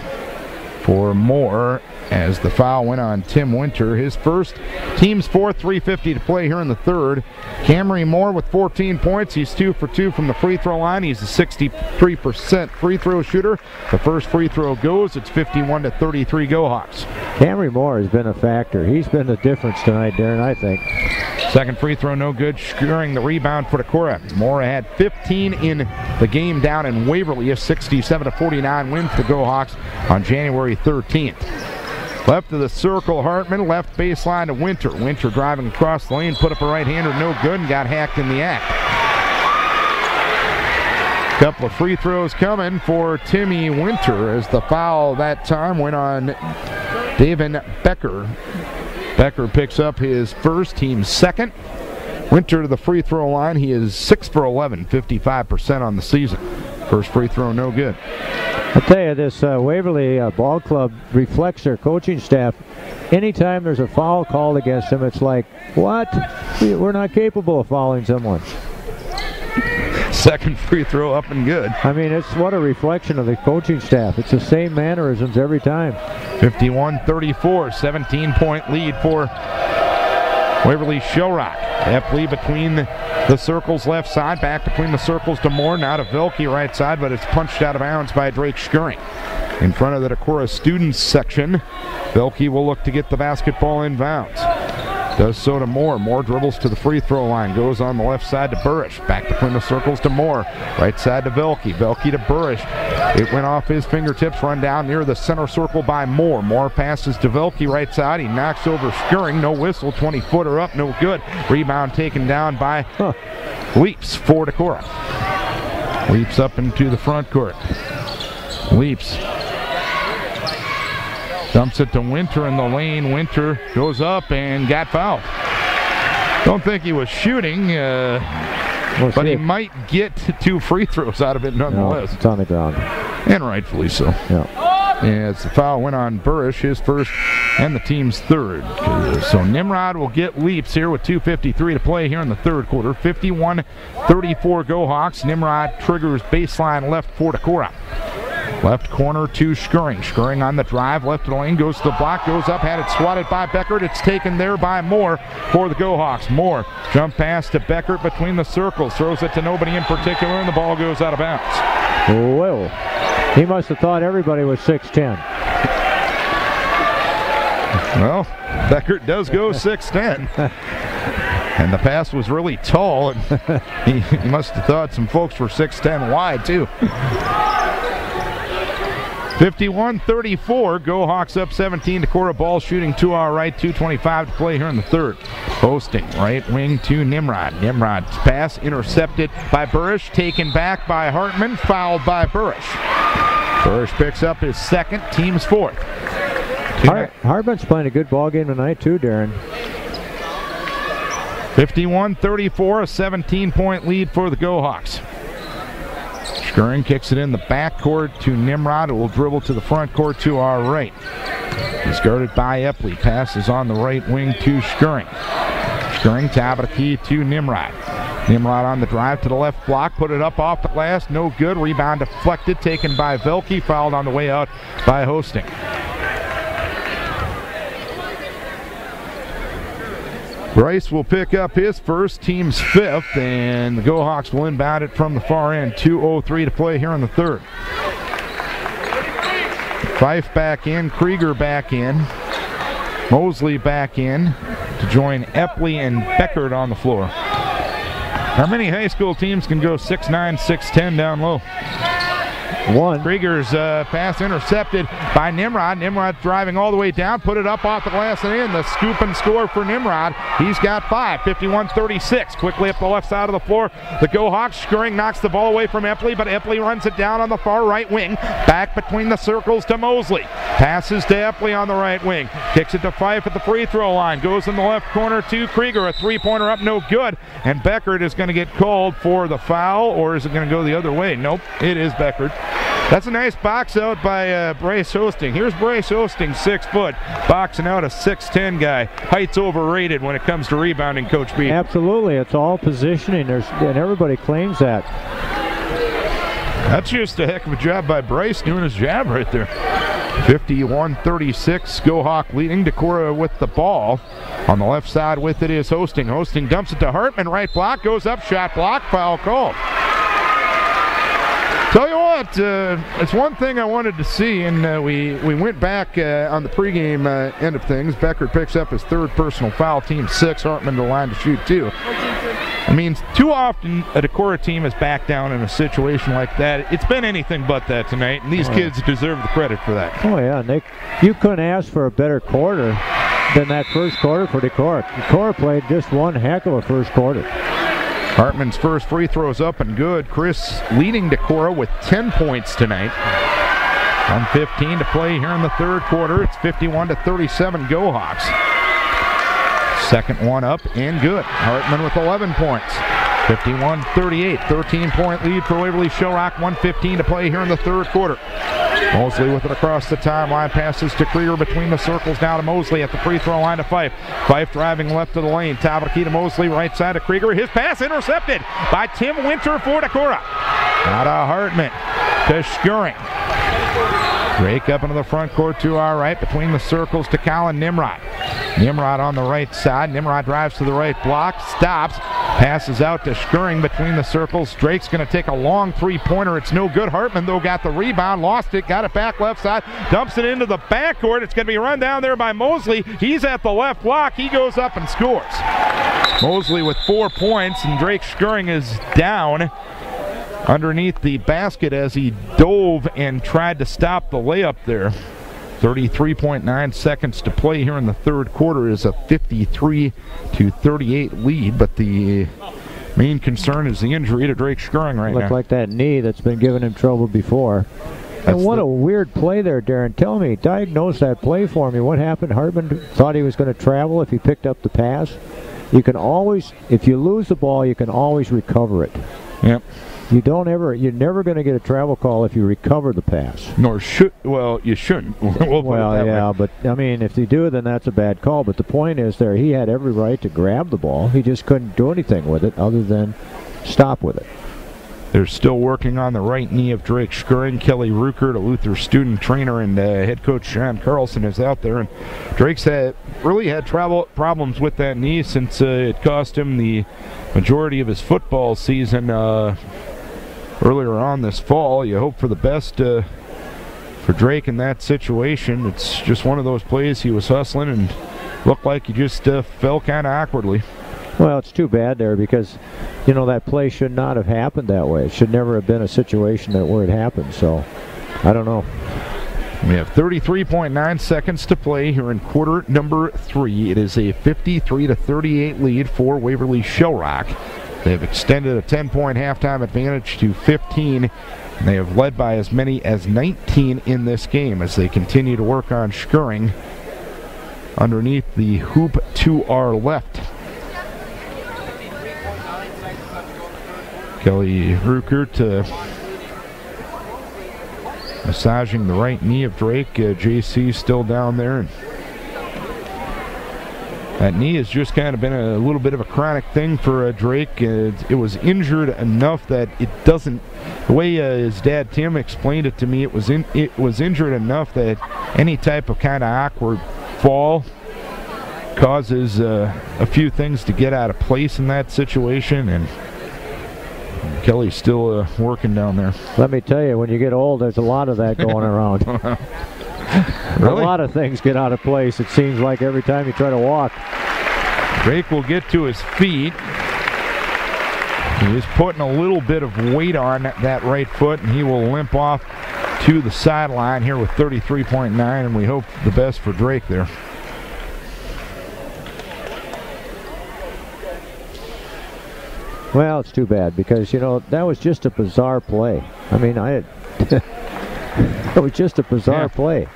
for Moore as the foul went on Tim Winter. His first, team's fourth, 3:50 to play here in the third. Camry Moore with 14 points. He's 2 for 2 from the free throw line. He's a 63% free throw shooter. The first free throw goes. It's 51-33 Go Hawks. Camry Moore has been a factor. He's been the difference tonight, Darren, I think. Second free throw, no good. Securing the rebound for Decorah. Moore had 15 in the game down in Waverly, a 67-49 win for the Go Hawks on January 13th. Left of the circle, Hartman. Left baseline to Winter. Winter driving across the lane, put up a right-hander, no good, and got hacked in the act. Couple of free throws coming for Timmy Winter as the foul that time went on David Becker. Becker picks up his first, team's second. Winter to the free throw line. He is 6 for 11, 55% on the season. First free throw, no good. I'll tell you, this Waverly ball club reflects their coaching staff. Anytime there's a foul called against them, it's like, what? We're not capable of fouling someone. Second free throw up and good. I mean, it's what a reflection of the coaching staff. It's the same mannerisms every time. 51-34, 17-point lead for Waverly Shell Rock. Epley between the circles left side, back between the circles to Moore, now to Vilke right side, but it's punched out of bounds by Drake Schuring. In front of the Decorah students section, Vilke will look to get the basketball inbounds. Does so to Moore. Moore dribbles to the free throw line, goes on the left side to Burish, back between the circles to Moore, right side to Vilke. Vilke to Burish. It went off his fingertips, run down near the center circle by Moore. Moore passes to Vilke right side. He knocks over Schuring, no whistle, 20-footer up, no good. Rebound taken down by Leaps for Decorah. Leaps up into the front court. Leaps. Dumps it to Winter in the lane. Winter goes up and got fouled. Don't think he was shooting, but he might get 2 free throws out of it nonetheless. No, it's on the ground. And rightfully so. Yeah. As the foul went on Burish, his first and the team's third. So Nimrod will get Leaps here with 2:53 to play here in the third quarter. 51-34 Go Hawks. Nimrod triggers baseline left for Decorah. Left corner to Schuring. Schuring on the drive, left of the lane, goes to the block, goes up, had it swatted by Beckert. It's taken there by Moore for the Go Hawks. Moore, jump pass to Beckert between the circles, throws it to nobody in particular, and the ball goes out of bounds. Whoa. He must have thought everybody was 6'10". Well, Beckert does go 6'10". And the pass was really tall, and he must have thought some folks were 6'10" wide, too. 51-34, Go Hawks up 17. Decorah ball shooting to our right, 2:25 to play here in the third. Posting right wing to Nimrod. Nimrod's pass intercepted by Burish, taken back by Hartman, fouled by Burish. Burish picks up his second, team's fourth. Hartman's playing a good ball game tonight too, Darren. 51-34, a 17-point lead for the Go Hawks. Schuring kicks it in the backcourt to Nimrod, who will dribble to the front court to our right. He's guarded by Epley. Passes on the right wing to Schuring. Schuring, top of the key to Nimrod. Nimrod on the drive to the left block, put it up off the glass, no good. Rebound deflected, taken by Vilke, fouled on the way out by Hosting. Bryce will pick up his first, team's fifth, and the Go Hawks will inbound it from the far end. 2:03 to play here in the third. Fife back in, Krieger back in, Mosley back in to join Epley and Beckert on the floor. How many high school teams can go 6'9", 6'10" down low? one. Krieger's pass intercepted by Nimrod. Nimrod driving all the way down, put it up off the glass and in. The scoop and score for Nimrod. He's got 5, 51-36. Quickly up the left side of the floor. The Go Hawks. Schuring knocks the ball away from Epley, but Epley runs it down on the far right wing. Back between the circles to Mosley. Passes to Epley on the right wing. Kicks it to Fife at the free throw line. Goes in the left corner to Krieger. A three-pointer up, no good. And Beckert is going to get called for the foul, or is it going to go the other way? Nope, it is Beckert. That's a nice box out by Bryce Hosting. Here's Bryce Hosting, 6 foot, boxing out a 6'10 guy. Height's overrated when it comes to rebounding, Coach B. Absolutely, it's all positioning, and everybody claims that. That's just a heck of a job by Bryce doing his job right there. 51-36, Go Hawk leading. Decorah with the ball. On the left side with it is Hosting. Hosting dumps it to Hartman, right block, goes up, shot block, foul called. Tell you what, it's one thing I wanted to see, and we went back on the pregame end of things. Beckert picks up his 3rd personal foul, team 6, Hartman to the line to shoot 2. I mean, too often a Decorah team is back down in a situation like that. It's been anything but that tonight, and these kids deserve the credit for that. Oh, yeah, Nick, you couldn't ask for a better quarter than that first quarter for Decorah. Decorah played just one heck of a first quarter. Hartman's first free throw is up and good. Chris leading Decorah with 10 points tonight. 1:15 to play here in the 3rd quarter. It's 51-37 Go Hawks. Second one up and good. Hartman with 11 points. 51-38, 13-point lead for Waverly Shell Rock. 1:15 to play here in the 3rd quarter. Mosley with it across the timeline. Passes to Krieger between the circles. Now to Mosley at the free throw line to Fife. Fife driving left of the lane. Top of the key to Mosley. Right side to Krieger. His pass intercepted by Tim Winter for Decorah. Out of Hartman to Schuring. Drake up into the front court to our right between the circles to Colin Nimrod. Nimrod on the right side. Nimrod drives to the right block. Stops. Passes out to Schuring between the circles. Drake's going to take a long three-pointer. It's no good. Hartman, though, got the rebound. Lost it. Got it back left side. Dumps it into the backcourt. It's going to be run down there by Mosley. He's at the left block. He goes up and scores. Mosley with 4 points, and Drake Schuring is down underneath the basket as he dove and tried to stop the layup there. 33.9 seconds to play here in the 3rd quarter is a 53-38 lead, but the main concern is the injury to Drake Schuring right now. Looked like that knee that's been giving him trouble before. And what a weird play there, Darren. Tell me, diagnose that play for me. What happened? Hartman thought he was going to travel if he picked up the pass. You can always, if you lose the ball, you can always recover it. Yep. You're never going to get a travel call if you recover the pass. You shouldn't. Well, yeah, but I mean, if you do, then that's a bad call. But the point is there, he had every right to grab the ball. He just couldn't do anything with it other than stop with it. They're still working on the right knee of Drake Schuring. Kelly Ruckert, a Luther student trainer, and head coach John Carlson is out there. And Drake's really had travel problems with that knee since it cost him the majority of his football season earlier on this fall. You hope for the best for Drake in that situation. It's just one of those plays. He was hustling and looked like he just fell kind of awkwardly. Well, it's too bad there because, you know, that play should not have happened that way. It should never have been a situation where it happened. So, I don't know. We have 33.9 seconds to play here in quarter number 3. It is a 53-38 lead for Waverly Shell Rock. They have extended a 10-point halftime advantage to 15, and they have led by as many as 19 in this game as they continue to work on Schuring underneath the hoop to our left. Kelly Ruckert massaging the right knee of Drake. JC still down there. And that knee has just kind of been a little bit of a chronic thing for Drake. It was injured enough that it doesn't, the way his dad Tim explained it to me, it was injured enough that any type of kind of awkward fall causes a few things to get out of place in that situation, and Kelly's still working down there. Let me tell you, when you get old, there's a lot of that going around. Really? A lot of things get out of place, it seems like, every time you try to walk. Drake will get to his feet. He is putting a little bit of weight on that right foot, and he will limp off to the sideline here with 33.9, and we hope the best for Drake there. Well, it's too bad because, that was just a bizarre play. I mean, it was just a bizarre play.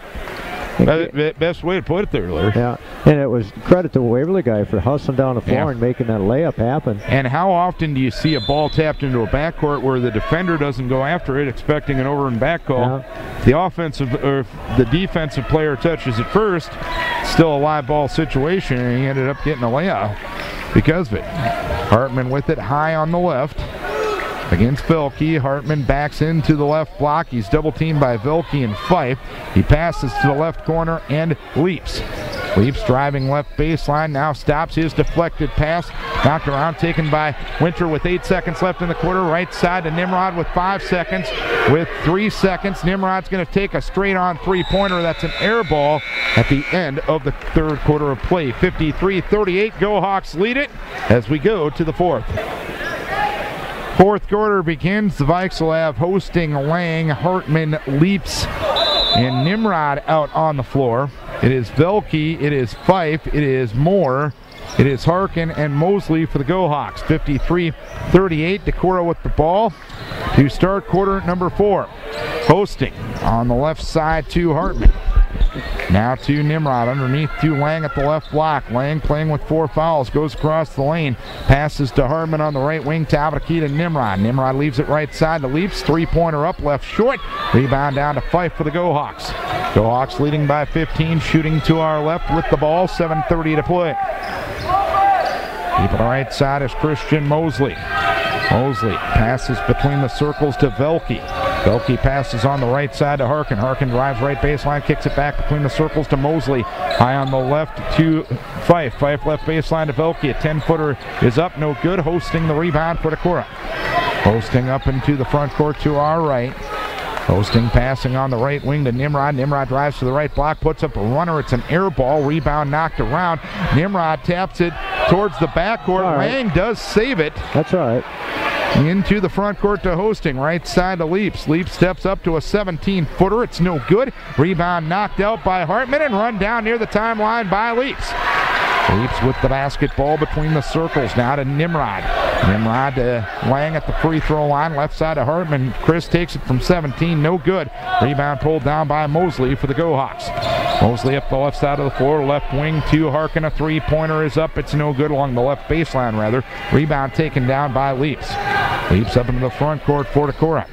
Best way to put it there, Larry. Yeah, and it was credit to the Waverly guy for hustling down the floor and making that layup happen. And how often do you see a ball tapped into a backcourt where the defender doesn't go after it, expecting an over and back call? Yeah. The defensive player touches it first. Still a live ball situation, and he ended up getting a layup because of it. Hartman with it high on the left. Against Velke, Hartman backs into the left block. He's double teamed by Velke and Fife. He passes to the left corner and leaps. Leaps driving left baseline, now stops his deflected pass. Knocked around, taken by Winter with 8 seconds left in the quarter. Right side to Nimrod with 5 seconds. With 3 seconds, Nimrod's going to take a straight-on three-pointer. That's an air ball at the end of the third quarter of play. 53-38, Go Hawks lead it as we go to the fourth. Fourth quarter begins. The Vikes will have hosting Lang, Hartman, Leaps, and Nimrod out on the floor. It is Velke, it is Fife, it is Moore, it is Harkin and Mosley for the Go Hawks. 53-38, Decorah with the ball to start quarter number 4. Hosting on the left side to Hartman. Now to Nimrod, underneath to Lang at the left block. Lang playing with 4 fouls, goes across the lane, passes to Hartman on the right wing, top of the key to Nimrod. Nimrod leaves it right side to Leaps, three-pointer up, left short. Rebound down to Fife for the Go Hawks. Go Hawks leading by 15, shooting to our left with the ball, 7:30 to play. Deep on the right side is Christian Mosley. Mosley passes between the circles to Velke. Velke passes on the right side to Harkin. Harkin drives right baseline, kicks it back between the circles to Mosley. High on the left to Fife. Fife left baseline to Velke. A 10-footer is up, no good. Hosting the rebound for Decorah. Hosting up into the front court to our right. Hosting passing on the right wing to Nimrod. Nimrod drives to the right block, puts up a runner. It's an air ball. Rebound knocked around. Nimrod taps it towards the backcourt. Lang does save it. That's all right. Into the front court to Hosting, right side to Leaps. Leaps steps up to a 17-footer. It's no good. Rebound knocked out by Hartman and run down near the timeline by Leaps. Leaps with the basketball between the circles. Now to Nimrod. Nimrod to Lang at the free throw line. Left side to Hartman. Chris takes it from 17. No good. Rebound pulled down by Mosley for the Go Hawks. Mosley up the left side of the floor. Left wing to Harkin. A three-pointer is up. It's no good along the left baseline, rather. Rebound taken down by Leaps. Leaps up into the front court for Decorah.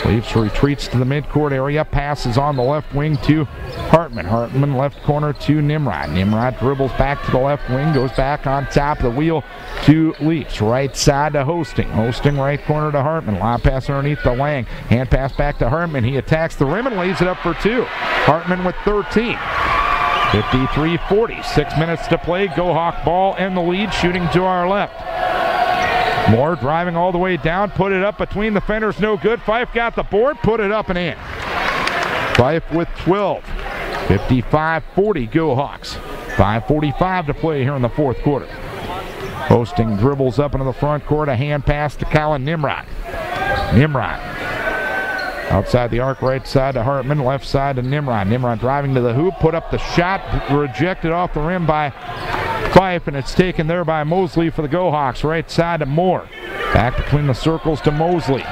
Leaps retreats to the midcourt area. Passes on the left wing to Hartman. Hartman left corner to Nimrod. Nimrod dribbles back to the left wing. Goes back on top of the wheel to Leaps. Right side to Hosting. Hosting right corner to Hartman. Lob pass underneath to Lang. Hand pass back to Hartman. He attacks the rim and lays it up for 2. Hartman with 13. 53-40. 6 minutes to play. Go Hawk ball and the lead. Shooting to our left. Moore driving all the way down, put it up between the fenders, no good. Fife got the board, put it up and in. Fife with 12. 55-40 Go Hawks. 5:45 to play here in the fourth quarter. Hosting dribbles up into the front court, a hand pass to Colin Nimrod. Nimrod outside the arc, right side to Hartman, left side to Nimrod. Nimrod driving to the hoop, put up the shot, rejected off the rim by Fife, and it's taken there by Mosley for the Go Hawks. Right side to Moore. Back between the circles to Mosley.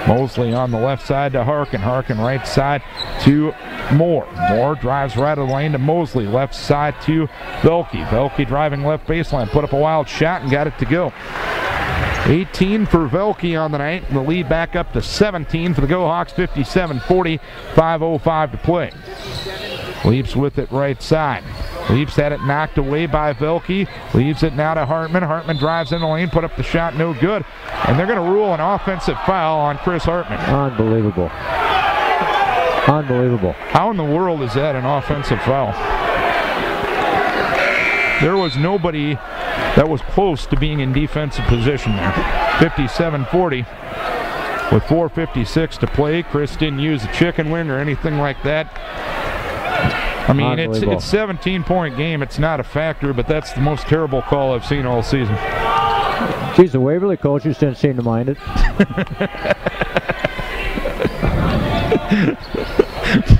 Mosley on the left side to Harkin. Harkin right side to Moore. Moore drives right of the lane to Mosley. Left side to Velke. Velke driving left baseline. Put up a wild shot and got it to go. 18 for Velke on the night. The lead back up to 17 for the Go Hawks. 57-40. 5:05 to play. Leaps with it right side. Leaps had it knocked away by Velke. Leaves it now to Hartman. Hartman drives in the lane, put up the shot, no good. And they're going to rule an offensive foul on Chris Hartman. Unbelievable. Unbelievable. How in the world is that an offensive foul? There was nobody that was close to being in defensive position there. 57-40 with 4:56 to play. Chris didn't use a chicken wing or anything like that. I mean, it's a 17-point game. It's not a factor, but that's the most terrible call I've seen all season. Geez, the Waverly coaches didn't seem to mind it.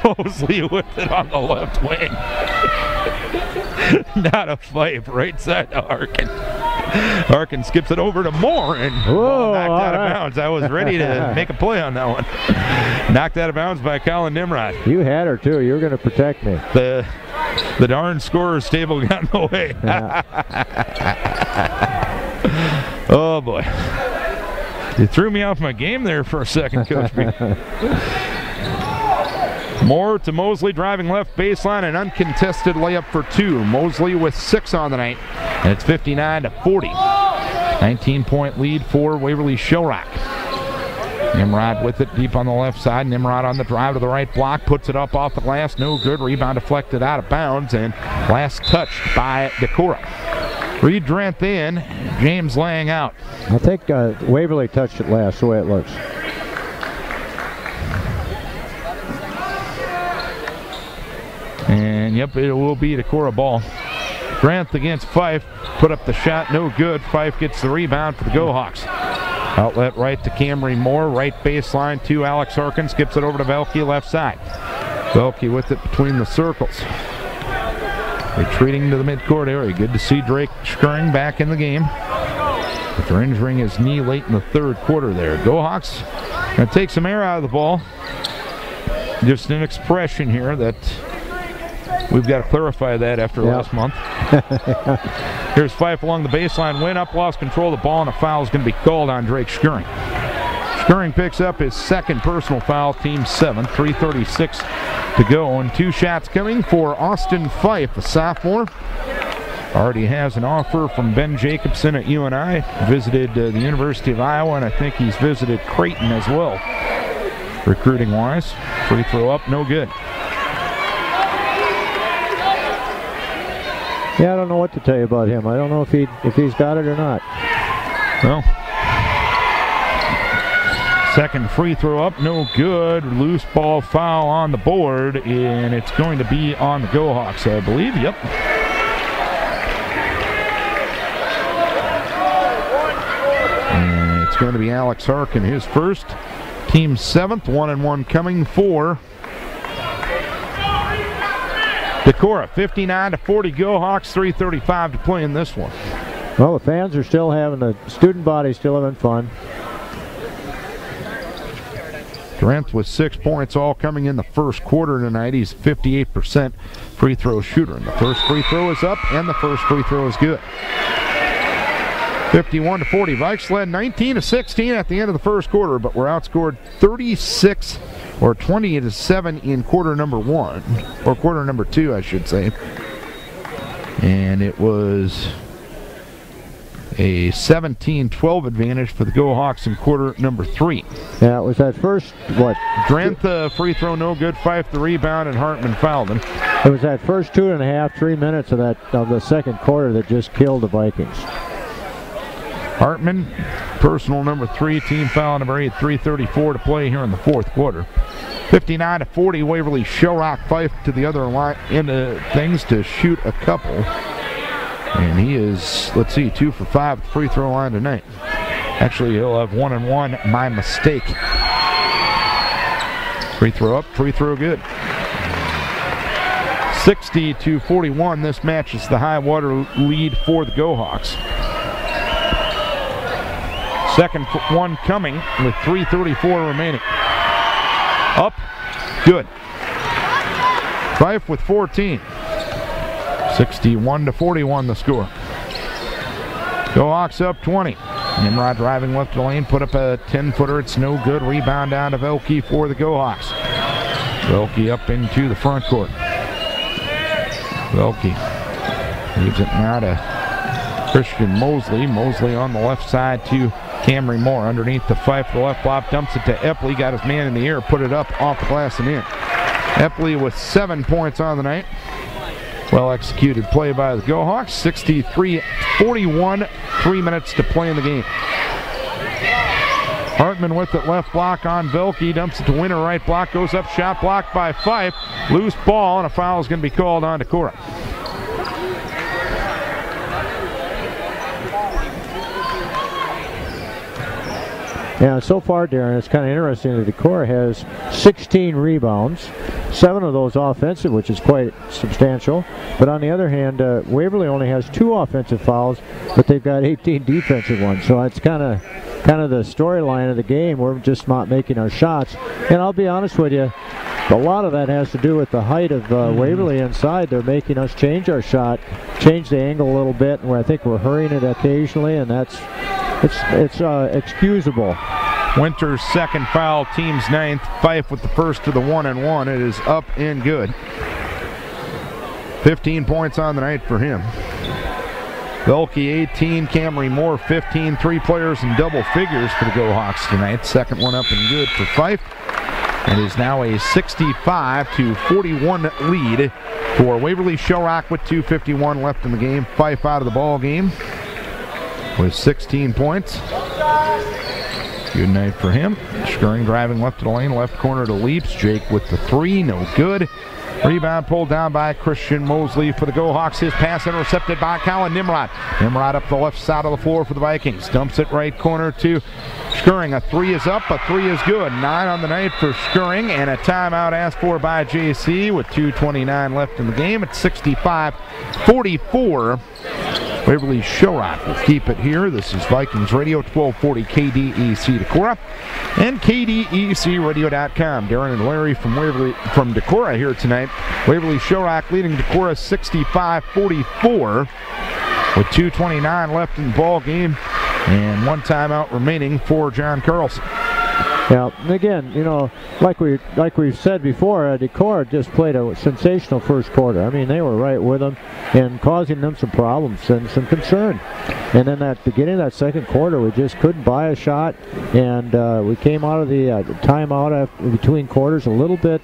Mosley with it on the left wing. Not a fight, right side to Harkin. Harkin skips it over to Moore and knocked out of bounds. I was ready to make a play on that one. Knocked out of bounds by Colin Nimrod. You had her too. You were going to protect me. The darn scorer's table got in the way. Yeah. Oh boy. You threw me off my game there for a second, Coach B. Moore to Mosley, driving left baseline, an uncontested layup for 2. Mosley with 6 on the night, and it's 59-40. 19-point lead for Waverly Shell Rock. Nimrod with it deep on the left side. Nimrod on the drive to the right block, puts it up off the glass, no good. Rebound deflected out of bounds, and last touched by Decorah. Reed Drenth in, James Lang out. I think Waverly touched it last, the way it looks. And yep, it will be Decorah ball. Drenth against Fife, put up the shot, no good. Fife gets the rebound for the Go Hawks. Outlet right to Camry Moore, right baseline to Alex Harkin, skips it over to Velke, left side. Velke with it between the circles. Retreating to the midcourt area. Good to see Drake Skring back in the game after injuring his knee late in the third quarter there. Go Hawks going to take some air out of the ball. Just an expression here that we've got to clarify that after last month. Here's Fife along the baseline, win up, lost control of the ball, and a foul is going to be called on Drake Skring. Skring picks up his second personal foul, team 7, 3:36 to go, and 2 shots coming for Austin Fife, the sophomore. Already has an offer from Ben Jacobson at UNI, visited the University of Iowa, and I think he's visited Creighton as well, recruiting-wise. Free throw up, no good. Yeah, I don't know what to tell you about him. I don't know if he's got it or not. Well, second free throw up, no good. Loose ball foul on the board, and it's going to be on the Go Hawks, I believe. Yep. And it's going to be Alex Harkin, his first. Team 7th, 1-1 coming for Decorah. 59-40 Go Hawks, 3:35 to play in this one. Well, the fans are still having, the student body's still having fun. Drenth with 6 points, all coming in the first quarter tonight. He's 58% free throw shooter. And the first free throw is up, and the first free throw is good. 51-40. Vikes led 19-16 at the end of the first quarter, but were outscored 20-7 in quarter number 1, or quarter number 2, I should say. And it was a 17-12 advantage for the Go Hawks in quarter number 3. Yeah, it was that first, Drenth, free throw no good, Fife the rebound, and Hartman fouled him. It was that first 2.5-3 minutes of the second quarter that just killed the Vikings. Hartman, personal number 3, team foul number 8, 3:34 to play here in the fourth quarter. 59-40, Waverly Shell Rock. Fife to the other line into things to shoot a couple. And he is, let's see, 2 for 5 at the free throw line tonight. Actually, he'll have 1 and 1. My mistake. Free throw up, free throw good. 60-41. This match is the high water lead for the Go Hawks. Second one coming with 3:34 remaining. Up, good. Fife with 14. 61-41 the score. Go Hawks up 20. Nimrod driving left to the lane, put up a 10-footer. It's no good. Rebound down to Velke for the Go Hawks. Velke up into the front court. Velke leaves it now to Christian Mosley. Mosley on the left side to Camry Moore. Underneath the Fife, the left flop, dumps it to Epley. Got his man in the air, put it up off the glass and in. Epley with 7 points on the night. Well executed play by the Go Hawks. 63-41, 3 minutes to play in the game. Hartman with it, left block on Velke, dumps it to Winter, right block, goes up, shot blocked by Fife. Loose ball, and a foul is going to be called on Decorah. Yeah, so far, Darren, it's kind of interesting that Decorah has 16 rebounds, 7 of those offensive, which is quite substantial. But on the other hand, Waverly only has 2 offensive fouls, but they've got 18 defensive ones. So it's kind of the storyline of the game. We're just not making our shots. And I'll be honest with you, a lot of that has to do with the height of Waverly inside. They're making us change our shot, change the angle a little bit, and I think we're hurrying it occasionally, and it's excusable. Winter's second foul, team's 9th. Fife with the first to the 1-and-1. It is up and good. 15 points on the night for him. Velke 18, Camry Moore 15, 3 players in double figures for the Go Hawks tonight. Second one up and good for Fife. It is now a 65-41 lead for Waverly Shell Rock with 2:51 left in the game. Fife out of the ball game with 16 points. Good night for him. Skirring driving left to the lane, left corner to Leaps. Jake with the 3, no good. Rebound pulled down by Christian Mosley for the Go Hawks. His pass intercepted by Colin Nimrod. Nimrod up the left side of the floor for the Vikings. Dumps it right corner to Skirring. A 3 is up, a 3 is good. 9 on the night for Skirring, and a timeout asked for by JC with 2:29 left in the game. It's 65-44. Waverly Shell Rock will keep it here. This is Vikings Radio, 1240 KDEC Decorah and KDECradio.com. Darren and Larry from Decorah here tonight. Waverly Shell Rock leading Decorah 65-44 with 2:29 left in the ball game and 1 timeout remaining for John Carlson. Yeah, and again, you know, like we've said before, Decorah just played a sensational first quarter. I mean, they were right with them and causing them some problems and some concern. And then that beginning of that second quarter, we just couldn't buy a shot, and we came out of the timeout between quarters a little bit,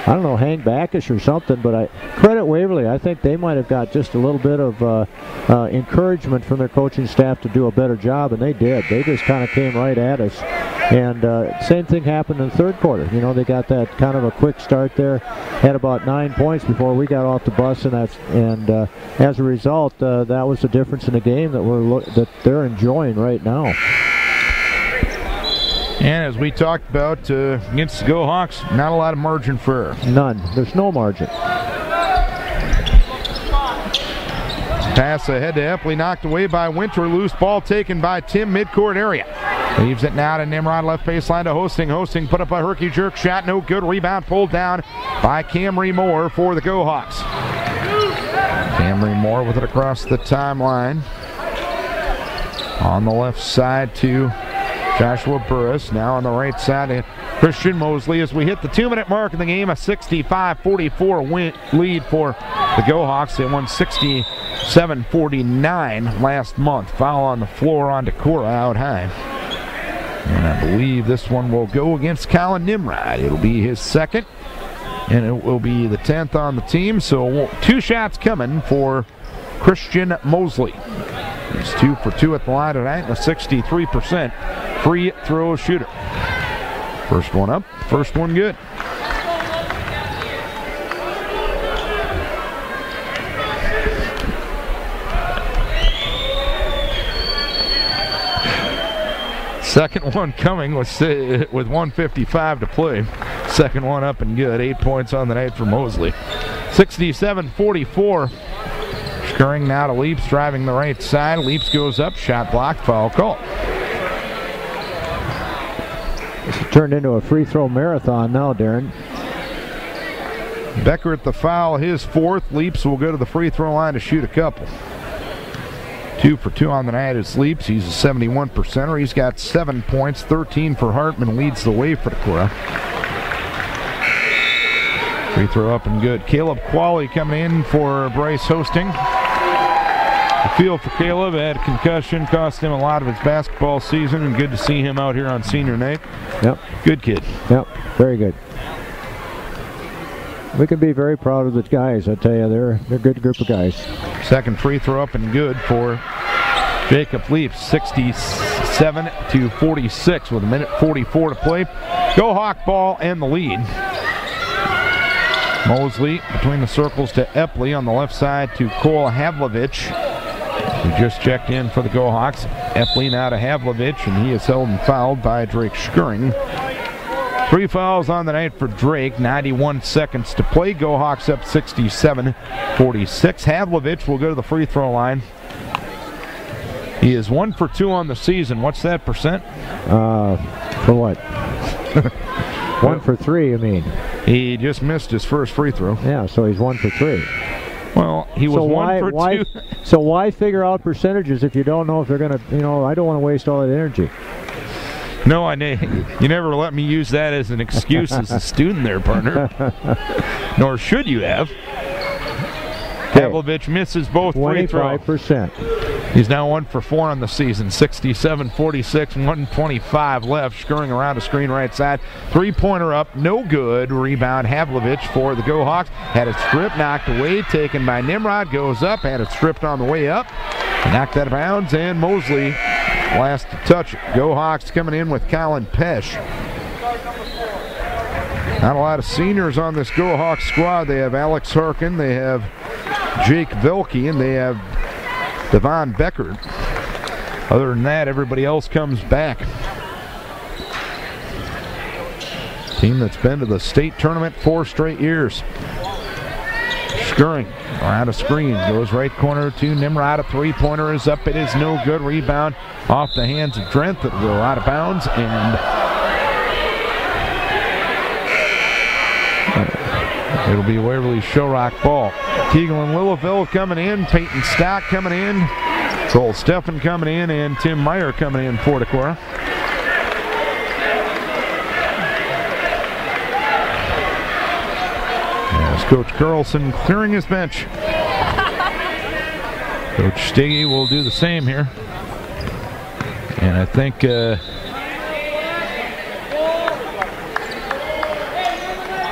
I don't know, hang backish or something. But I credit Waverly. I think they might have got just a little bit of encouragement from their coaching staff to do a better job, and they did. They just kind of came right at us. And same thing happened in the third quarter. You know, they got that kind of a quick start there, had about 9 points before we got off the bus, and as a result, that was the difference in the game that they're enjoying right now. And as we talked about against the Go Hawks, not a lot of margin for error. None. There's no margin. Pass ahead to Epley, knocked away by Winter. Loose ball taken by Tim, midcourt area. Leaves it now to Nimrod, left baseline to Hosting. Hosting put up a herky jerk shot, no good. Rebound pulled down by Camry Moore for the Go Hawks. Camry Moore with it across the timeline. On the left side to Joshua Burris. Now on the right side to Christian Mosley as we hit the 2-minute mark in the game. A 65-44 lead for the Go Hawks. They won 67-49 last month. Foul on the floor on Decorah out high. And I believe this one will go against Colin Nimrod. It'll be his second, and it will be the 10th on the team. So 2 shots coming for Christian Mosley. He's 2 for 2 at the line tonight, and a 63% free throw shooter. First one up, first one good. Second one coming with 1:55 to play. Second one up and good. 8 points on the night for Mosley. 67-44. Skirring now to Leaps, driving the right side. Leaps goes up, shot blocked, foul call. This has turned into a free throw marathon now, Darren. Becker at the foul, his 4th. Leaps will go to the free throw line to shoot a couple. 2 for 2 on the night is Leaps. He's a 71%er. He's got 7 points, 13 for Hartman, leads the way for Decorah. Free throw up and good. Caleb Qualley coming in for Bryce Hosting. The feel for Caleb, had a concussion, cost him a lot of his basketball season, and good to see him out here on senior night. Yep. Good kid. Yep, very good. We can be very proud of the guys, I tell you. They're a good group of guys. Second free throw up and good for Jacob Leaps. 67-46 with 1:44 to play. Go Hawk ball and the lead. Mosley between the circles to Epley on the left side to Cole Havlovich. who just checked in for the Go Hawks. Epling out of Havlovich, and he is held and fouled by Drake Schuring. 3 fouls on the night for Drake, 91 seconds to play. Go Hawks up 67-46. Havlovich will go to the free throw line. He is 1 for 2 on the season. What's that percent? For what? 1 for 3, you mean? He just missed his first free throw. Yeah, so he's 1 for 3. Well, he was 1 for 2. So why figure out percentages if you don't know if they're going to, I don't want to waste all that energy. No, you never let me use that as an excuse as a student there, partner. Nor should you have. Havlovich misses both free throws. 25%. He's now 1 for 4 on the season. 67-46, 125 left. Scurrying around a screen right side. 3-pointer up, no good. Rebound Havlovich for the Go Hawks. Had it stripped, knocked away, taken by Nimrod. Goes up, had it stripped on the way up. Knocked that out of bounds, and Mosley last to touch it. Go Hawks coming in with Colin Pesh. Not a lot of seniors on this Go Hawks squad. They have Alex Harkin, they have Jake Vilke, and they have Devon Beckert. Other than that, everybody else comes back. Team that's been to the state tournament 4 straight years. Schuring around a screen, goes right corner to Nimrod. A 3-pointer is up. It is no good. Rebound off the hands of Drent. It'll go out of bounds, and it'll be Waverly Shell Rock ball. Keegan Lilliville coming in. Peyton Stock coming in. Cole Steffen coming in, and Tim Meyer coming in for Decorah. Coach Carlson clearing his bench. Coach Steggy will do the same here. And I think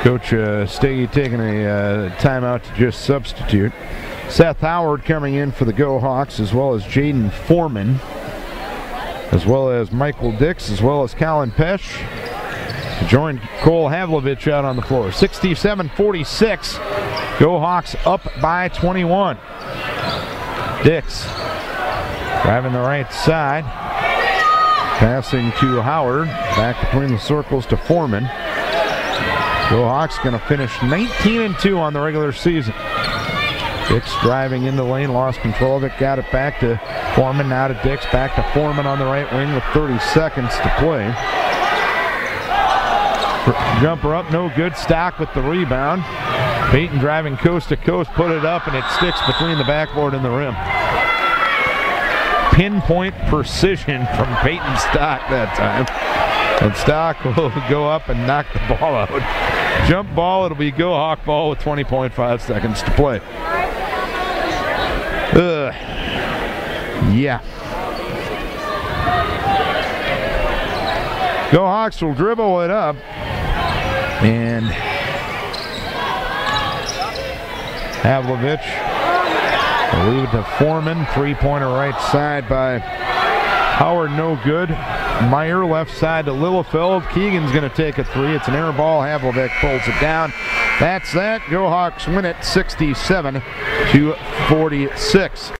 Coach Steggy taking a timeout to just substitute. Seth Howard coming in for the Go Hawks, as well as Jaden Foreman, as well as Michael Dix, as well as Colin Pesh. To join Cole Havlovich out on the floor. 67-46. Go Hawks up by 21. Dix driving the right side. Passing to Howard. Back between the circles to Foreman. Go Hawks going to finish 19-2 on the regular season. Dix driving into the lane, lost control of it, got it back to Foreman, now to Dix, back to Foreman on the right wing with 30 seconds to play. Jumper up, no good. Stock with the rebound. Peyton driving coast to coast, put it up, and it sticks between the backboard and the rim. Pinpoint precision from Peyton Stock that time. And Stock will go up and knock the ball out. Jump ball, it'll be Go Hawk ball with 20.5 seconds to play. Yeah. Go Hawks will dribble it up. And Havlovich will leave it to Foreman. 3-pointer right side by Howard, no good. Meyer left side to Lillifeld. Keegan's going to take a 3. It's an air ball. Havlovich pulls it down. That's that. Go Hawks win it 67-46.